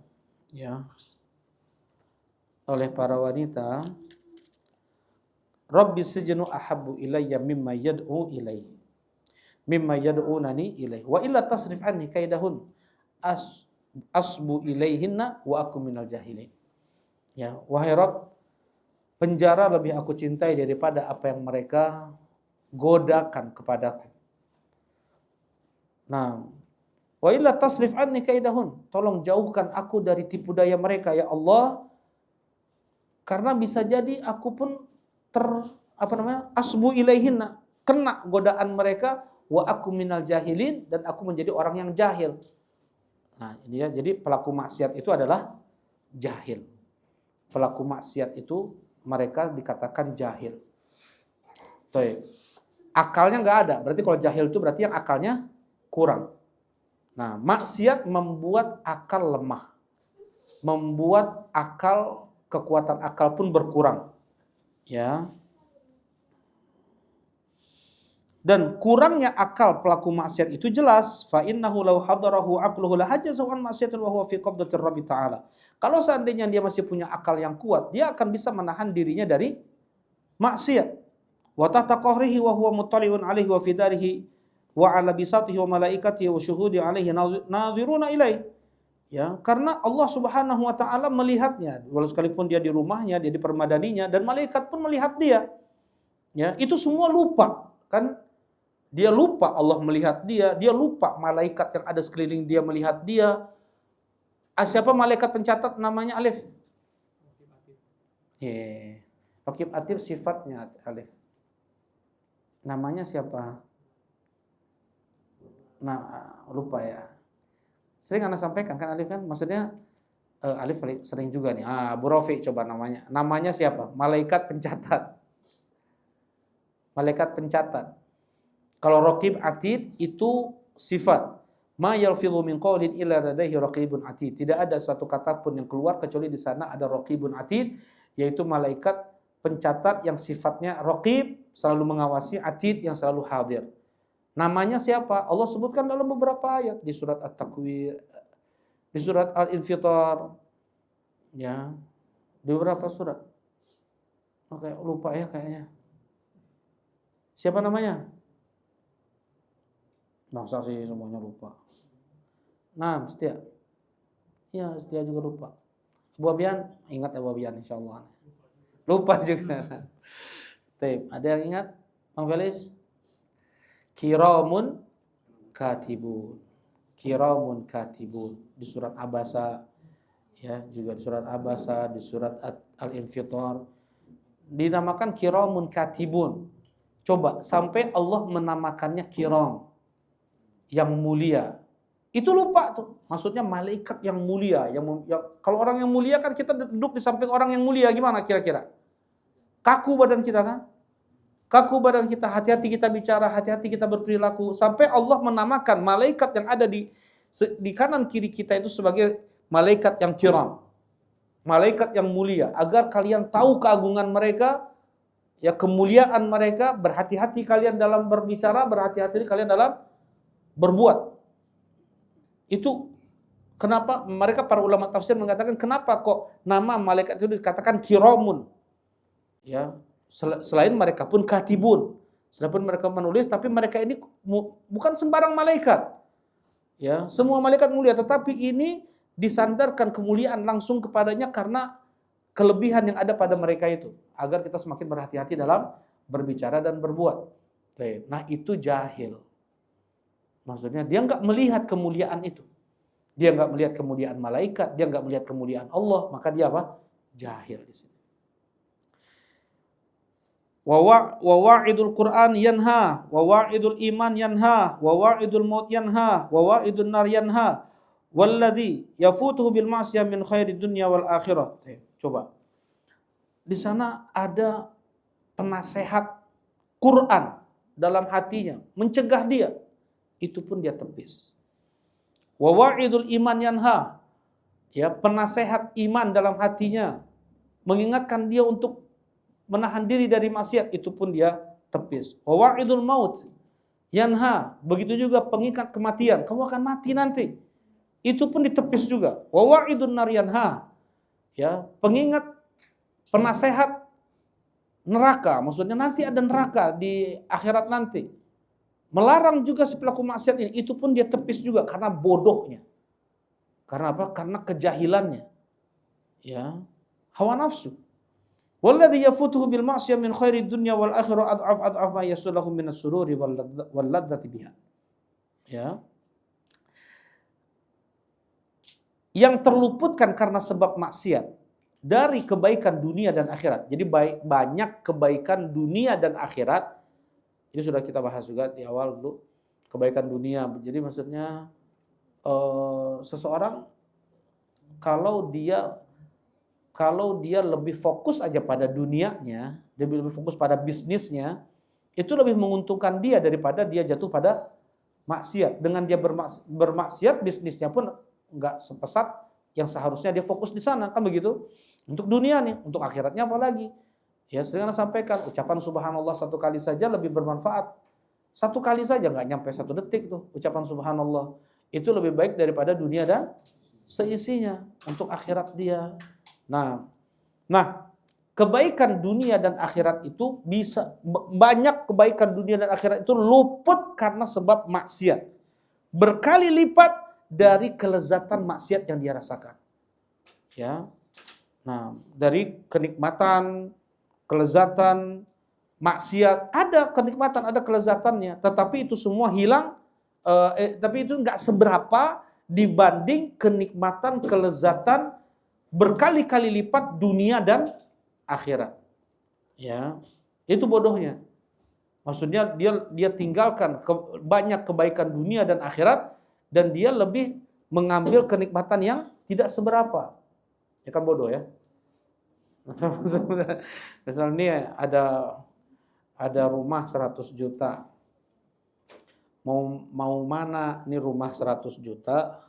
ya oleh para wanita, Rabbi sijnu ahabbu ilayya mimma yad'unani ilaihi wa illa tasrif anni kaidahun asbu ilaihinna wa aku minal jahilin. Ya, wahai Rabb, penjara lebih aku cintai daripada apa yang mereka godakan kepadaku. Nah, wa illa tasrif anni kaidahun, tolong jauhkan aku dari tipu daya mereka ya Allah, karena bisa jadi aku pun asbu ilaihinna, kena godaan mereka, wa aku minal jahilin, dan aku menjadi orang yang jahil. Nah, ini ya, jadi pelaku maksiat itu adalah jahil. Pelaku maksiat itu mereka dikatakan jahil. Akalnya nggak ada, berarti kalau jahil itu berarti yang akalnya kurang. Nah, maksiat membuat akal lemah, membuat kekuatan akal pun berkurang, ya. Dan kurangnya akal pelaku maksiat itu jelas, fa innahu law hadarahu aqluhu la hajaza an maksiatin wa huwa fi qabdatir rabbi ta'ala. Kalau seandainya dia masih punya akal yang kuat, dia akan bisa menahan dirinya dari maksiat. Wa tahta qahrihi wa huwa muttali'un 'alaihi wa fi darihi wa 'ala bisatihi wa malaikatihi wa syuhudi 'alaihi nadhiruna ilaihi. Ya, karena Allah Subhanahu wa taala melihatnya, walau sekalipun dia di rumahnya, dia di permadaninya, dan malaikat pun melihat dia. Ya, itu semua lupa, kan? Dia lupa Allah melihat dia lupa malaikat yang ada sekeliling dia melihat dia. Siapa malaikat pencatat namanya Alif? Raqib Atid sifatnya Alif. Namanya siapa? Nah, lupa ya. Sering Anda sampaikan kan Alif kan? Maksudnya Alif sering juga nih. Bu Rofi coba namanya. Namanya siapa? Malaikat pencatat. Malaikat pencatat. Kalau Raqib Atid itu sifat. Ma yalfidhu min qawlin illa ladaihi raqibun atid. Tidak ada satu kata pun yang keluar kecuali di sana ada Raqibun Atid, yaitu malaikat pencatat yang sifatnya Raqib, selalu mengawasi, Atid yang selalu hadir. Namanya siapa? Allah sebutkan dalam beberapa ayat di surat At-Takwir, di surat Al-Infitar, ya, di beberapa surat. Oke, lupa ya kayaknya. Siapa namanya? Masa sih semuanya lupa. Nah, Setia. Ya, Setia juga lupa. Abu Abian, ingat Abu Abian insyaallah. Lupa juga. Ada yang ingat? Bang Felis? Kiramun katibun. Kiramun katibun. Di surat Abasa, ya, juga di surat Abasa, di surat Al-Infitar. dinamakan kiramun katibun. Coba sampai Allah menamakannya kiram, yang mulia. Itu lupa tuh. Maksudnya malaikat yang mulia, kalau orang yang mulia kan kita duduk di samping orang yang mulia, gimana kira-kira? Kaku badan kita kan? Kaku badan kita, hati-hati kita bicara, hati-hati kita berperilaku. Sampai Allah menamakan malaikat yang ada di kanan kiri kita itu sebagai malaikat yang kiram, malaikat yang mulia, agar kalian tahu keagungan mereka, ya kemuliaan mereka. Berhati-hati kalian dalam berbicara, berhati-hati kalian dalam berbuat. Itu kenapa mereka para ulama tafsir mengatakan kenapa kok nama malaikat itu dikatakan kiramun, ya. Selain mereka pun katibun, selain mereka menulis, tapi mereka ini bukan sembarang malaikat. Ya, semua malaikat mulia, tetapi ini disandarkan kemuliaan langsung kepadanya karena kelebihan yang ada pada mereka itu, agar kita semakin berhati-hati dalam berbicara dan berbuat. Nah, itu jahil. Maksudnya dia nggak melihat kemuliaan itu. Dia nggak melihat kemuliaan malaikat, dia nggak melihat kemuliaan Allah, maka dia apa? Jahil di sini. Wa wa'idul Qur'an yanha, wa wa'idul iman yanha, wa wa'idul maut yanha, wa wa'idun nar yanha, walladzi yafutuhu bil ma'siyah min khairid dunya wal akhirah. Coba. Di sana ada penasehat Quran dalam hatinya, mencegah dia. Itu pun dia tepis. Wa wa'idul iman yanha, ya, penasehat iman dalam hatinya, mengingatkan dia untuk menahan diri dari maksiat, itu pun dia tepis. Wa wa'idul maut yanha, begitu juga pengingat kematian, kamu akan mati nanti, itu pun ditepis juga. Wa wa'idun nar yanha, ya, pengingat penasehat neraka, maksudnya nanti ada neraka di akhirat nanti. Melarang juga si pelaku maksiat ini, itu pun dia tepis juga karena bodohnya. Karena apa? Karena kejahilannya. Ya, hawa nafsu. Walladzi yafutuhu bil ma'siyah min khairid dunya wal akhirah ad'af ma yasulahu min as-sururi wal ladzati biha. Ya. Yang terluputkan karena sebab maksiat dari kebaikan dunia dan akhirat. Jadi banyak kebaikan dunia dan akhirat. Ini sudah kita bahas juga di awal dulu, kebaikan dunia. Jadi maksudnya seseorang kalau dia lebih fokus aja pada dunianya, dia lebih fokus pada bisnisnya, itu lebih menguntungkan dia daripada dia jatuh pada maksiat. Dengan dia bermaksiat, bisnisnya pun nggak sepesat yang seharusnya dia fokus di sana, kan begitu? Untuk dunia nih, untuk akhiratnya apalagi? Ya, sering saya sampaikan, ucapan subhanallah 1 kali saja lebih bermanfaat. 1 kali saja, nggak nyampe 1 detik tuh ucapan subhanallah. Itu lebih baik daripada dunia dan seisinya untuk akhirat dia. Nah, kebaikan dunia dan akhirat itu banyak kebaikan dunia dan akhirat itu luput karena sebab maksiat. Berkali lipat dari kelezatan maksiat yang dia rasakan. Ya. Nah, dari kenikmatan, kelezatan maksiat, ada kenikmatan, ada kelezatannya, tetapi itu semua hilang, tapi itu enggak seberapa dibanding kenikmatan, kelezatan berkali-kali lipat dunia dan akhirat. Ya, itu bodohnya. Maksudnya dia tinggalkan banyak kebaikan dunia dan akhirat, dan dia lebih mengambil kenikmatan yang tidak seberapa. Ya kan bodoh ya. Misalnya ini ada rumah 100 juta. Mau mana nih rumah 100 juta?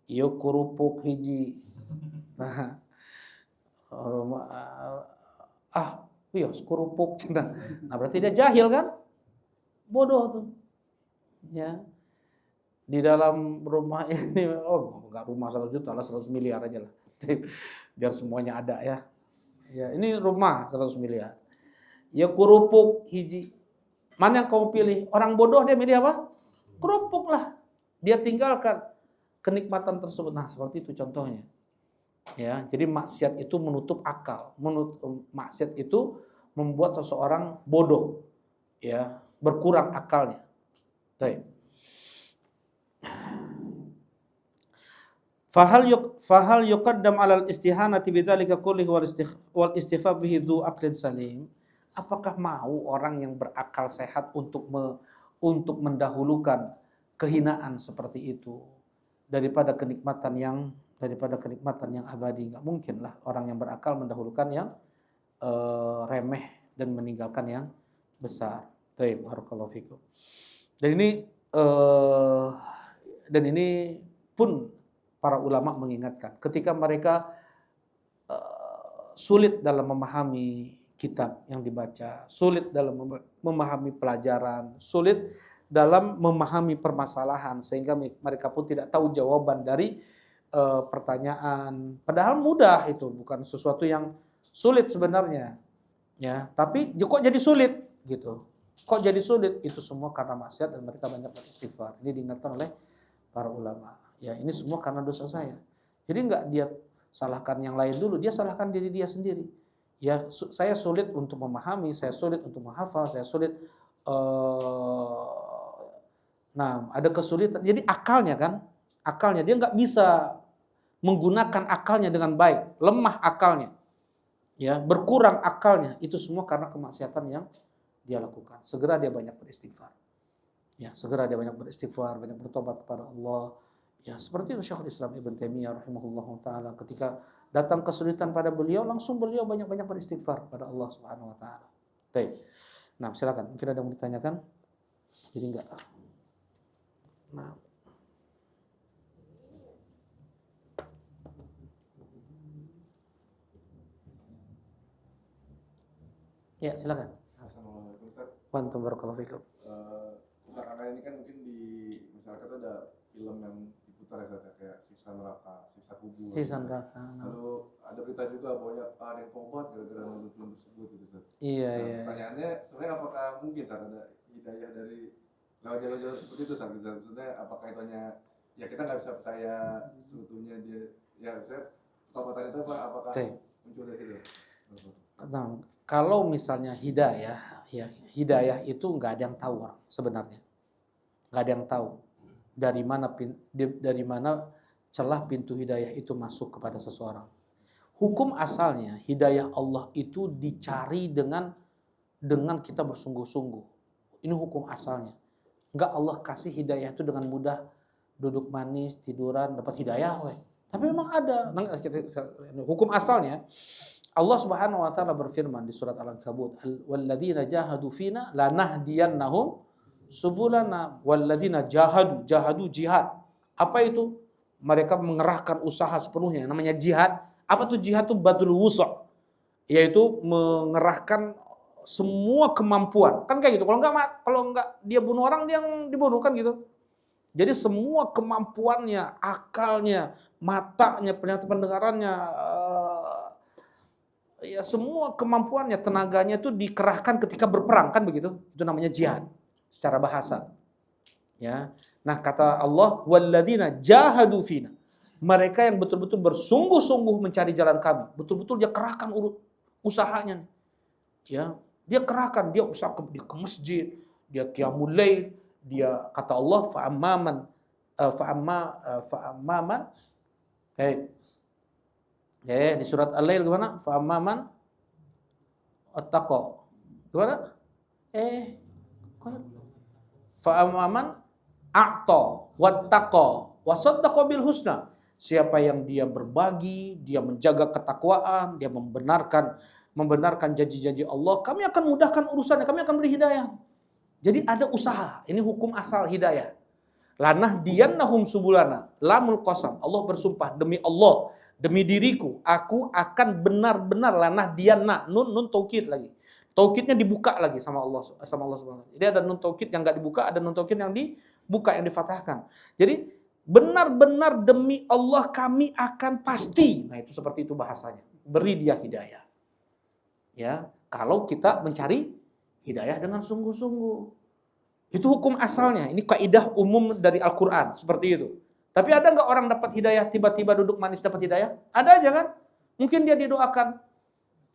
Iyo kerupuk hiji. Nah, iya kerupuk. Nah, berarti dia jahil kan? Bodoh tuh. Ya. Di dalam rumah ini, enggak rumah 100 juta lah, 100 miliar aja lah. Biar semuanya ada ya. Ya, ini rumah 100 miliar. Ya kerupuk hiji. Mana yang kamu pilih? Orang bodoh dia milih apa? Kerupuk lah. Dia tinggalkan kenikmatan tersebut. Nah, seperti itu contohnya. Ya, jadi maksiat itu menutup akal. Maksiat itu membuat seseorang bodoh. Ya, berkurang akalnya. Baik. Fahal yuqaddam 'alal istihanati bidzalika kullihi wal istighfar bihi dzu aqlin salim. Apakah mau orang yang berakal sehat untuk mendahulukan kehinaan seperti itu daripada kenikmatan yang abadi? Enggak mungkin lah orang yang berakal mendahulukan yang remeh dan meninggalkan yang besar. Baik, barakallahu fikum. Dan ini pun para ulama mengingatkan ketika mereka sulit dalam memahami kitab yang dibaca, sulit dalam memahami pelajaran, sulit dalam memahami permasalahan sehingga mereka pun tidak tahu jawaban dari pertanyaan. Padahal mudah, itu bukan sesuatu yang sulit sebenarnya, ya. Tapi kok jadi sulit gitu? Kok jadi sulit? Itu semua karena maksiat dan mereka banyak beristighfar. Ini diingatkan oleh para ulama. Ya, ini semua karena dosa saya. Jadi enggak dia salahkan yang lain dulu, dia salahkan diri dia sendiri. Ya, saya sulit untuk memahami, saya sulit untuk menghafal, saya sulit ada kesulitan. Jadi akalnya dia enggak bisa menggunakan akalnya dengan baik, lemah akalnya. Ya, berkurang akalnya. Itu semua karena kemaksiatan yang dia lakukan. Segera dia banyak beristighfar. Ya, segera dia banyak beristighfar, banyak bertobat kepada Allah. Ya, seperti itu Syekhul Islam Ibn Taimiyah rahimahullahu taala, ketika datang kesulitan pada beliau, langsung beliau banyak-banyak beristighfar pada Allah Subhanahu wa taala. Baik. Nah, silakan. Mungkin ada yang mau ditanyakan? Jadi enggak. Nah. Ya, silakan. Assalamualaikum Ustaz. Wantum barakallahu fikum. Karena ini kan mungkin di masyarakat ada film yang diputar ya, kayak siksa neraka, siksa kubur. Siksa neraka. Lalu ada berita juga bahwa ada yang tobat gara-gara nonton film tersebut gitu Ustaz. Iya, nah, iya. Pertanyaannya sebenarnya apakah mungkin Ustaz ada hidayah dari lewat jalur-jalur seperti itu Ustaz? Maksudnya apakah itu hanya ya kita nggak bisa percaya seutuhnya dia ya saya tobatan itu apakah muncul dari situ? Nah, kalau misalnya hidayah, ya hidayah itu nggak ada yang tahu orang sebenarnya, nggak ada yang tahu dari mana celah pintu hidayah itu masuk kepada seseorang. Hukum asalnya hidayah Allah itu dicari dengan kita bersungguh-sungguh. Ini hukum asalnya. Nggak Allah kasih hidayah itu dengan mudah, duduk manis, tiduran, dapat hidayah, weh. Tapi memang ada. Hukum asalnya, Allah Subhanahu wa taala berfirman di surat Al-Ankabut, "Walladzina jahadu fina lanahdiyannahum subulana." Walladzina jahadu jihad. Apa itu? Mereka mengerahkan usaha sepenuhnya, namanya jihad. Apa tuh jihad? Itu badul wusa', yaitu mengerahkan semua kemampuan. Kan kayak gitu. Kalau enggak dia bunuh orang, dia yang dibunuh kan gitu. Jadi semua kemampuannya, akalnya, matanya, pendengarannya, ya semua kemampuannya, tenaganya itu dikerahkan ketika berperang, kan begitu? Itu namanya jihad secara bahasa. Ya. Nah, kata Allah, walladzina jahadu fina. Mereka yang betul-betul bersungguh-sungguh mencari jalan kami, betul-betul dia kerahkan usahanya. Ya, dia kerahkan, dia usaha dia ke masjid, dia qiyamul lail, dia kata Allah fa'amman di surat Al-Lail gimana? Fa'amman attaqo. Gimana? Fa'amman a'ta wattaqo wasaddaqa bil husna. Siapa yang dia berbagi, dia menjaga ketakwaan, dia membenarkan janji-janji Allah, kami akan mudahkan urusannya, kami akan beri hidayah. Jadi ada usaha. Ini hukum asal hidayah. Lanahdiyannahum subulana. Lamul qasam. Allah bersumpah, demi Allah, demi diriku, aku akan benar-benar lanahdiyanna. Nun taukid lagi. Taukidnya dibuka lagi sama Allah Subhanahu. Jadi ada nun taukid yang enggak dibuka, ada nun taukid yang dibuka, yang difathahkan. Jadi benar-benar demi Allah kami akan pasti. Nah, itu seperti itu bahasanya. Beri dia hidayah. Ya, kalau kita mencari hidayah dengan sungguh-sungguh. Itu hukum asalnya. Ini kaidah umum dari Al-Quran. Seperti itu. Tapi ada nggak orang dapat hidayah, tiba-tiba duduk manis dapat hidayah? Ada aja kan? Mungkin dia didoakan.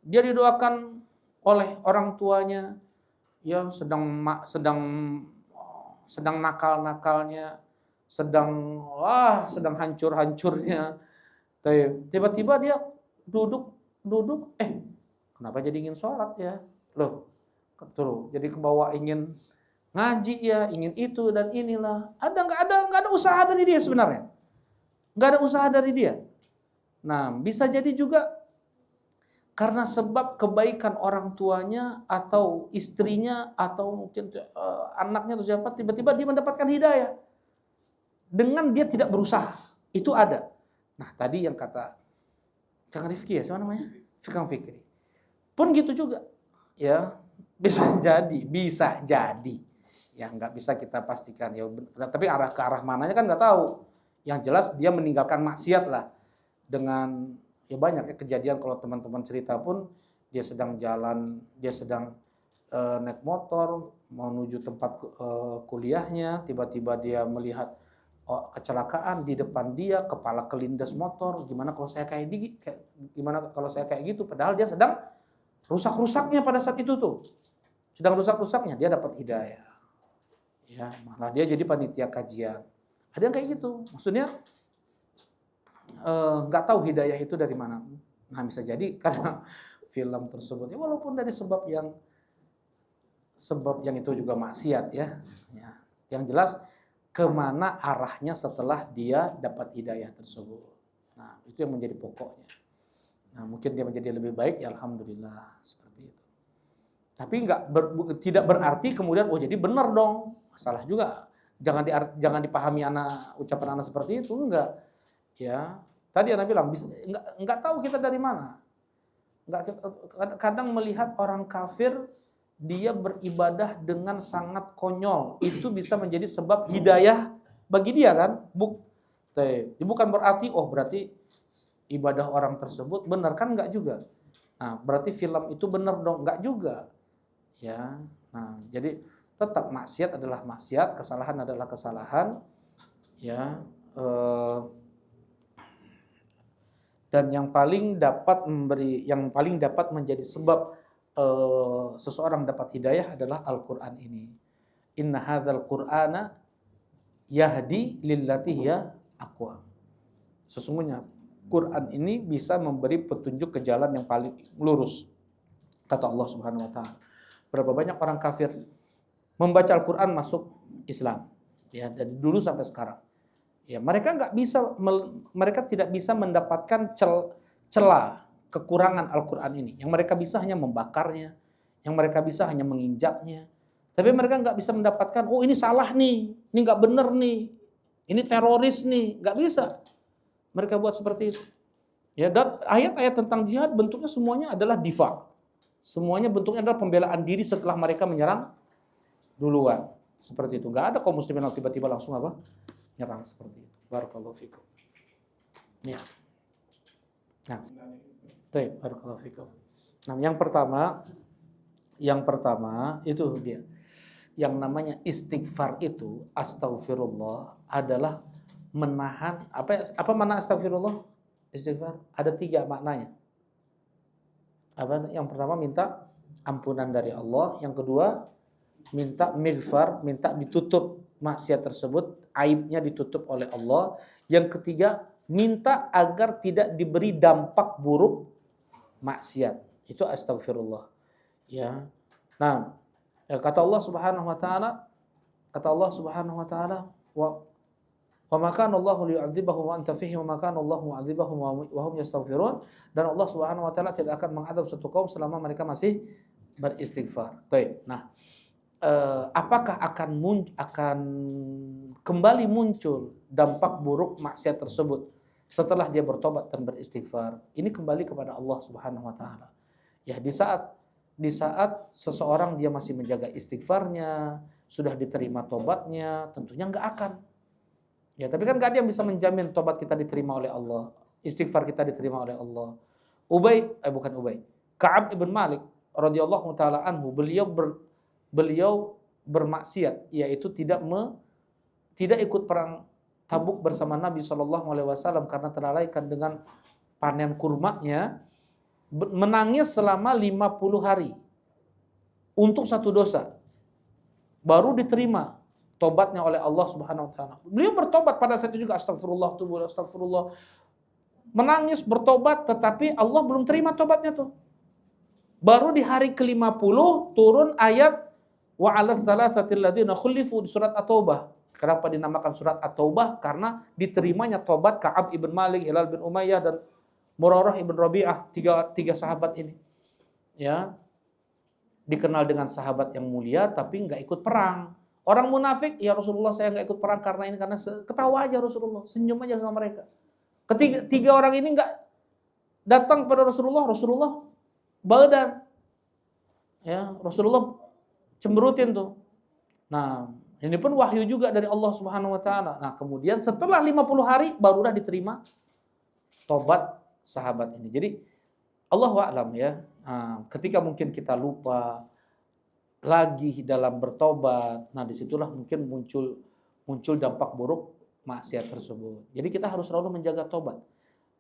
Dia didoakan oleh orang tuanya yang sedang nakal-nakalnya. sedang hancur-hancurnya. Tiba-tiba dia duduk, kenapa jadi ingin sholat ya? Loh, terus jadi kebawa ingin ngaji ya, ingin itu dan inilah. Nggak ada usaha dari dia sebenarnya. Nggak ada usaha dari dia. Nah, bisa jadi juga karena sebab kebaikan orang tuanya atau istrinya atau mungkin anaknya atau siapa, tiba-tiba dia mendapatkan hidayah dengan dia tidak berusaha. Itu ada. Nah, tadi yang kata Kang Rifki ya, siapa namanya? Kang Fikri. Pun gitu juga. Ya, bisa jadi. Ya, nggak bisa kita pastikan ya. Tapi ke arah mananya kan nggak tahu. Yang jelas dia meninggalkan maksiat lah. Dengan ya banyak kejadian kalau teman-teman cerita pun dia sedang jalan, dia sedang naik motor menuju tempat kuliahnya, tiba-tiba dia melihat kecelakaan di depan dia, kepala kelindas motor. Gimana kalau saya kayak gitu? Padahal dia sedang rusak-rusaknya pada saat itu tuh. Sedang rusak-rusaknya, dia dapat hidayah. Ya, malah dia jadi panitia kajian. Ada yang kayak gitu. Maksudnya nggak tahu hidayah itu dari mana. Nah, bisa jadi karena film tersebut. Ya, walaupun dari sebab yang itu juga maksiat ya. Yang jelas kemana arahnya setelah dia dapat hidayah tersebut. Nah, itu yang menjadi pokoknya. Nah, mungkin dia menjadi lebih baik, ya alhamdulillah, seperti itu. Tapi tidak berarti kemudian, jadi benar dong. Salah juga. Jangan dipahami ucapan anak seperti itu, enggak. Ya, tadi Anda bilang, enggak tahu kita dari mana. Kadang melihat orang kafir, dia beribadah dengan sangat konyol. Itu bisa menjadi sebab hidayah bagi dia kan. Bukan berarti, berarti ibadah orang tersebut benar kan, enggak juga. Nah, berarti film itu benar dong, enggak juga. Ya. Nah, jadi tetap maksiat adalah maksiat, kesalahan adalah kesalahan. Ya. Dan yang paling dapat menjadi sebab seseorang dapat hidayah adalah Al-Quran ini. Inna hadzal Qur'ana yahdi lillati hiya aqwam. Sesungguhnya Quran ini bisa memberi petunjuk ke jalan yang paling lurus. Kata Allah Subhanahu wa taala. Berapa banyak orang kafir membaca Al-Quran masuk Islam. Ya, dari dulu sampai sekarang. Ya, mereka tidak bisa mendapatkan celah kekurangan Al-Quran ini. Yang mereka bisa hanya membakarnya, yang mereka bisa hanya menginjaknya. Tapi mereka nggak bisa mendapatkan, ini salah nih, ini nggak benar nih, ini teroris nih, nggak bisa. Mereka buat seperti itu. Ya, dan ayat-ayat tentang jihad bentuknya semuanya adalah difa. Semuanya bentuknya adalah pembelaan diri setelah mereka menyerang duluan. Seperti itu. Nggak ada kaum muslimin tiba-tiba langsung nyerang seperti itu. Barakallahu fikum. Ya. Nah, barakallahu fikum. Nah, yang pertama itu dia. Yang namanya istighfar itu, astaghfirullah, adalah menahan apa makna astaghfirullah? Istighfar ada 3 maknanya. Yang pertama minta ampunan dari Allah, yang kedua minta mighfar, minta ditutup maksiat tersebut, aibnya ditutup oleh Allah. Yang ketiga, minta agar tidak diberi dampak buruk maksiat. Itu astagfirullah. Ya. Nah, kata Allah Subhanahu wa taala, wa ma kana Allahu liyu'adzibahum wa anta fihim wa ma kana Allahu mu'adzibahum wa hum yastaghfirun. Dan Allah Subhanahu wa taala tidak akan mengadab suatu kaum selama mereka masih beristighfar. Baik. Nah, apakah akan kembali muncul dampak buruk maksiat tersebut setelah dia bertobat dan beristighfar? Ini kembali kepada Allah Subhanahu wa taala. Ya, di saat seseorang dia masih menjaga istighfarnya, sudah diterima tobatnya, tentunya enggak akan. Ya, tapi kan enggak ada yang bisa menjamin tobat kita diterima oleh Allah, istighfar kita diterima oleh Allah. Ka'ab ibn Malik radhiyallahu taala anhu, beliau bermaksiat, yaitu tidak ikut perang Tabuk bersama Nabi SAW karena terlalaikan dengan panen kurmanya, menangis selama 50 hari untuk satu dosa, baru diterima tobatnya oleh Allah Subhanahu wa taala. Beliau bertobat pada saat itu juga, astagfirullah, astagfirullah. Menangis, bertobat, tetapi Allah belum terima tobatnya tuh. Baru di hari ke-50 turun ayat wa 'alal tsalatsatil ladzina khulifu di surat At-Taubah. Kenapa dinamakan surat At-Taubah? Karena diterimanya tobat Ka'ab ibn Malik, Hilal bin Umayyah dan Murarah ibn Rabi'ah, tiga sahabat ini. Ya. Dikenal dengan sahabat yang mulia tapi enggak ikut perang. Orang munafik, ya Rasulullah saya enggak ikut perang karena ini, karena ketawa aja Rasulullah, senyum aja sama mereka. Tiga orang ini enggak datang pada Rasulullah badan. Ya, Rasulullah cemberutin tuh. Nah, ini pun wahyu juga dari Allah Subhanahu wa taala. Nah, kemudian setelah 50 hari barulah diterima tobat sahabat ini. Jadi Allahu a'lam ya. Nah, ketika mungkin kita lupa lagi dalam bertobat, nah disitulah mungkin muncul dampak buruk maksiat tersebut. Jadi kita harus selalu menjaga tobat,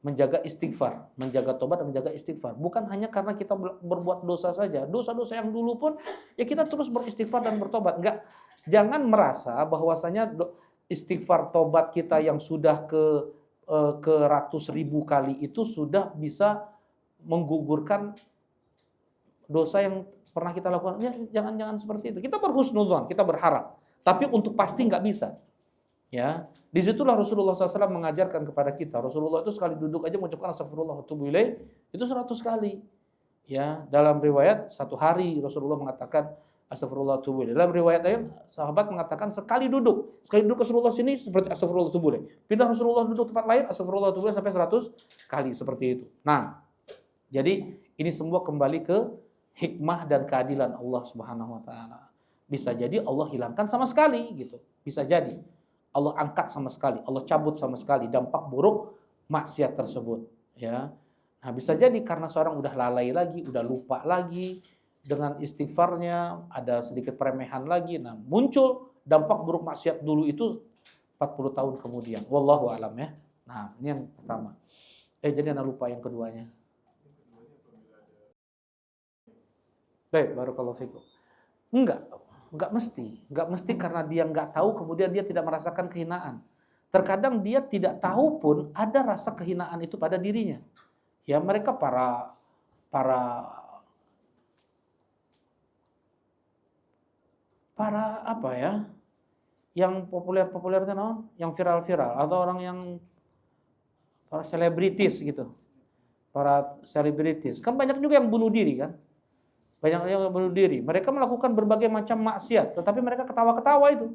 menjaga istighfar, menjaga tobat dan menjaga istighfar. Bukan hanya karena kita berbuat dosa saja, dosa-dosa yang dulu pun ya kita terus beristighfar dan bertobat. Enggak, jangan merasa bahwasanya istighfar tobat kita yang sudah ke ratus ribu kali itu sudah bisa menggugurkan dosa yang pernah kita lakukan. Ya, jangan seperti itu. Kita berhusnudzon, kita berharap, tapi untuk pasti nggak bisa. Ya, disitulah Rasulullah SAW mengajarkan kepada kita. Rasulullah itu sekali duduk aja mengucapkan astagfirullah wa atubu ilaih itu 100 kali. Ya, dalam riwayat 1 hari Rasulullah mengatakan astagfirullah wa atubu ilaih. Dalam riwayat lain sahabat mengatakan sekali duduk Rasulullah sini seperti astagfirullah wa atubu ilaih. Pindah Rasulullah duduk tempat lain astagfirullah wa atubu ilaih sampai 100 kali seperti itu. Nah, jadi ini semua kembali ke hikmah dan keadilan Allah Subhanahu wa taala. Bisa jadi Allah hilangkan sama sekali gitu. Bisa jadi Allah angkat sama sekali, Allah cabut sama sekali dampak buruk maksiat tersebut, ya. Nah, bisa jadi karena seorang udah lalai lagi, udah lupa lagi dengan istighfarnya, ada sedikit peremehan lagi. Nah, muncul dampak buruk maksiat dulu itu 40 tahun kemudian. Wallahu a'lam ya. Nah, ini yang pertama. Jadi anda lupa yang keduanya. Baik, barakallahu fikum. Enggak mesti karena dia enggak tahu kemudian dia tidak merasakan kehinaan. Terkadang dia tidak tahu pun ada rasa kehinaan itu pada dirinya. Ya, mereka para apa ya? Yang populer-populer itu yang viral-viral atau orang yang para selebritis gitu. Para selebritis. Kan banyak juga yang bunuh diri kan? Banyak yang bunuh diri. Mereka melakukan berbagai macam maksiat, tetapi mereka ketawa-ketawa itu.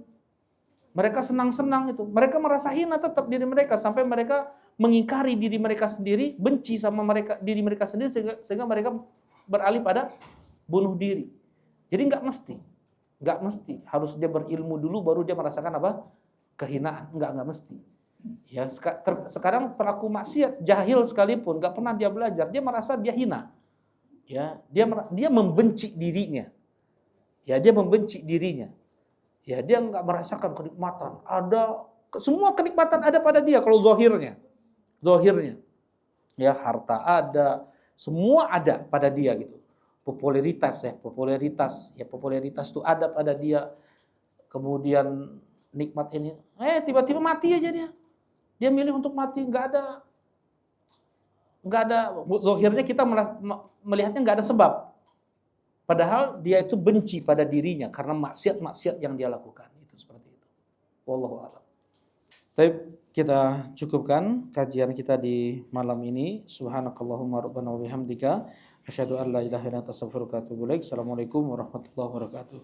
Mereka senang-senang itu. Mereka merasa hina tetap diri mereka sampai mereka mengingkari diri mereka sendiri, benci sama diri mereka sendiri sehingga mereka beralih pada bunuh diri. Jadi enggak mesti harus dia berilmu dulu baru dia merasakan apa? Kehinaan. Enggak mesti. Ya, sekarang pelaku maksiat jahil sekalipun enggak pernah dia belajar, dia merasa dia hina. Ya, dia membenci dirinya. Ya, dia membenci dirinya. Ya, dia enggak merasakan kenikmatan. Semua kenikmatan ada pada dia kalau zahirnya. Ya, harta ada, semua ada pada dia gitu. Popularitas itu ada pada dia. Kemudian nikmat ini, tiba-tiba mati aja dia. Dia milih untuk mati, enggak ada zahirnya kita melihatnya enggak ada sebab. Padahal dia itu benci pada dirinya karena maksiat-maksiat yang dia lakukan. Itu seperti itu. Wallahu a'lam. Baik, kita cukupkan kajian kita di malam ini. Subhanakallahumma rabbana wa bihamdika asyhadu an la ilaha illa anta astaghfiruka wa atubu ilaik. Assalamualaikum warahmatullahi wabarakatuh.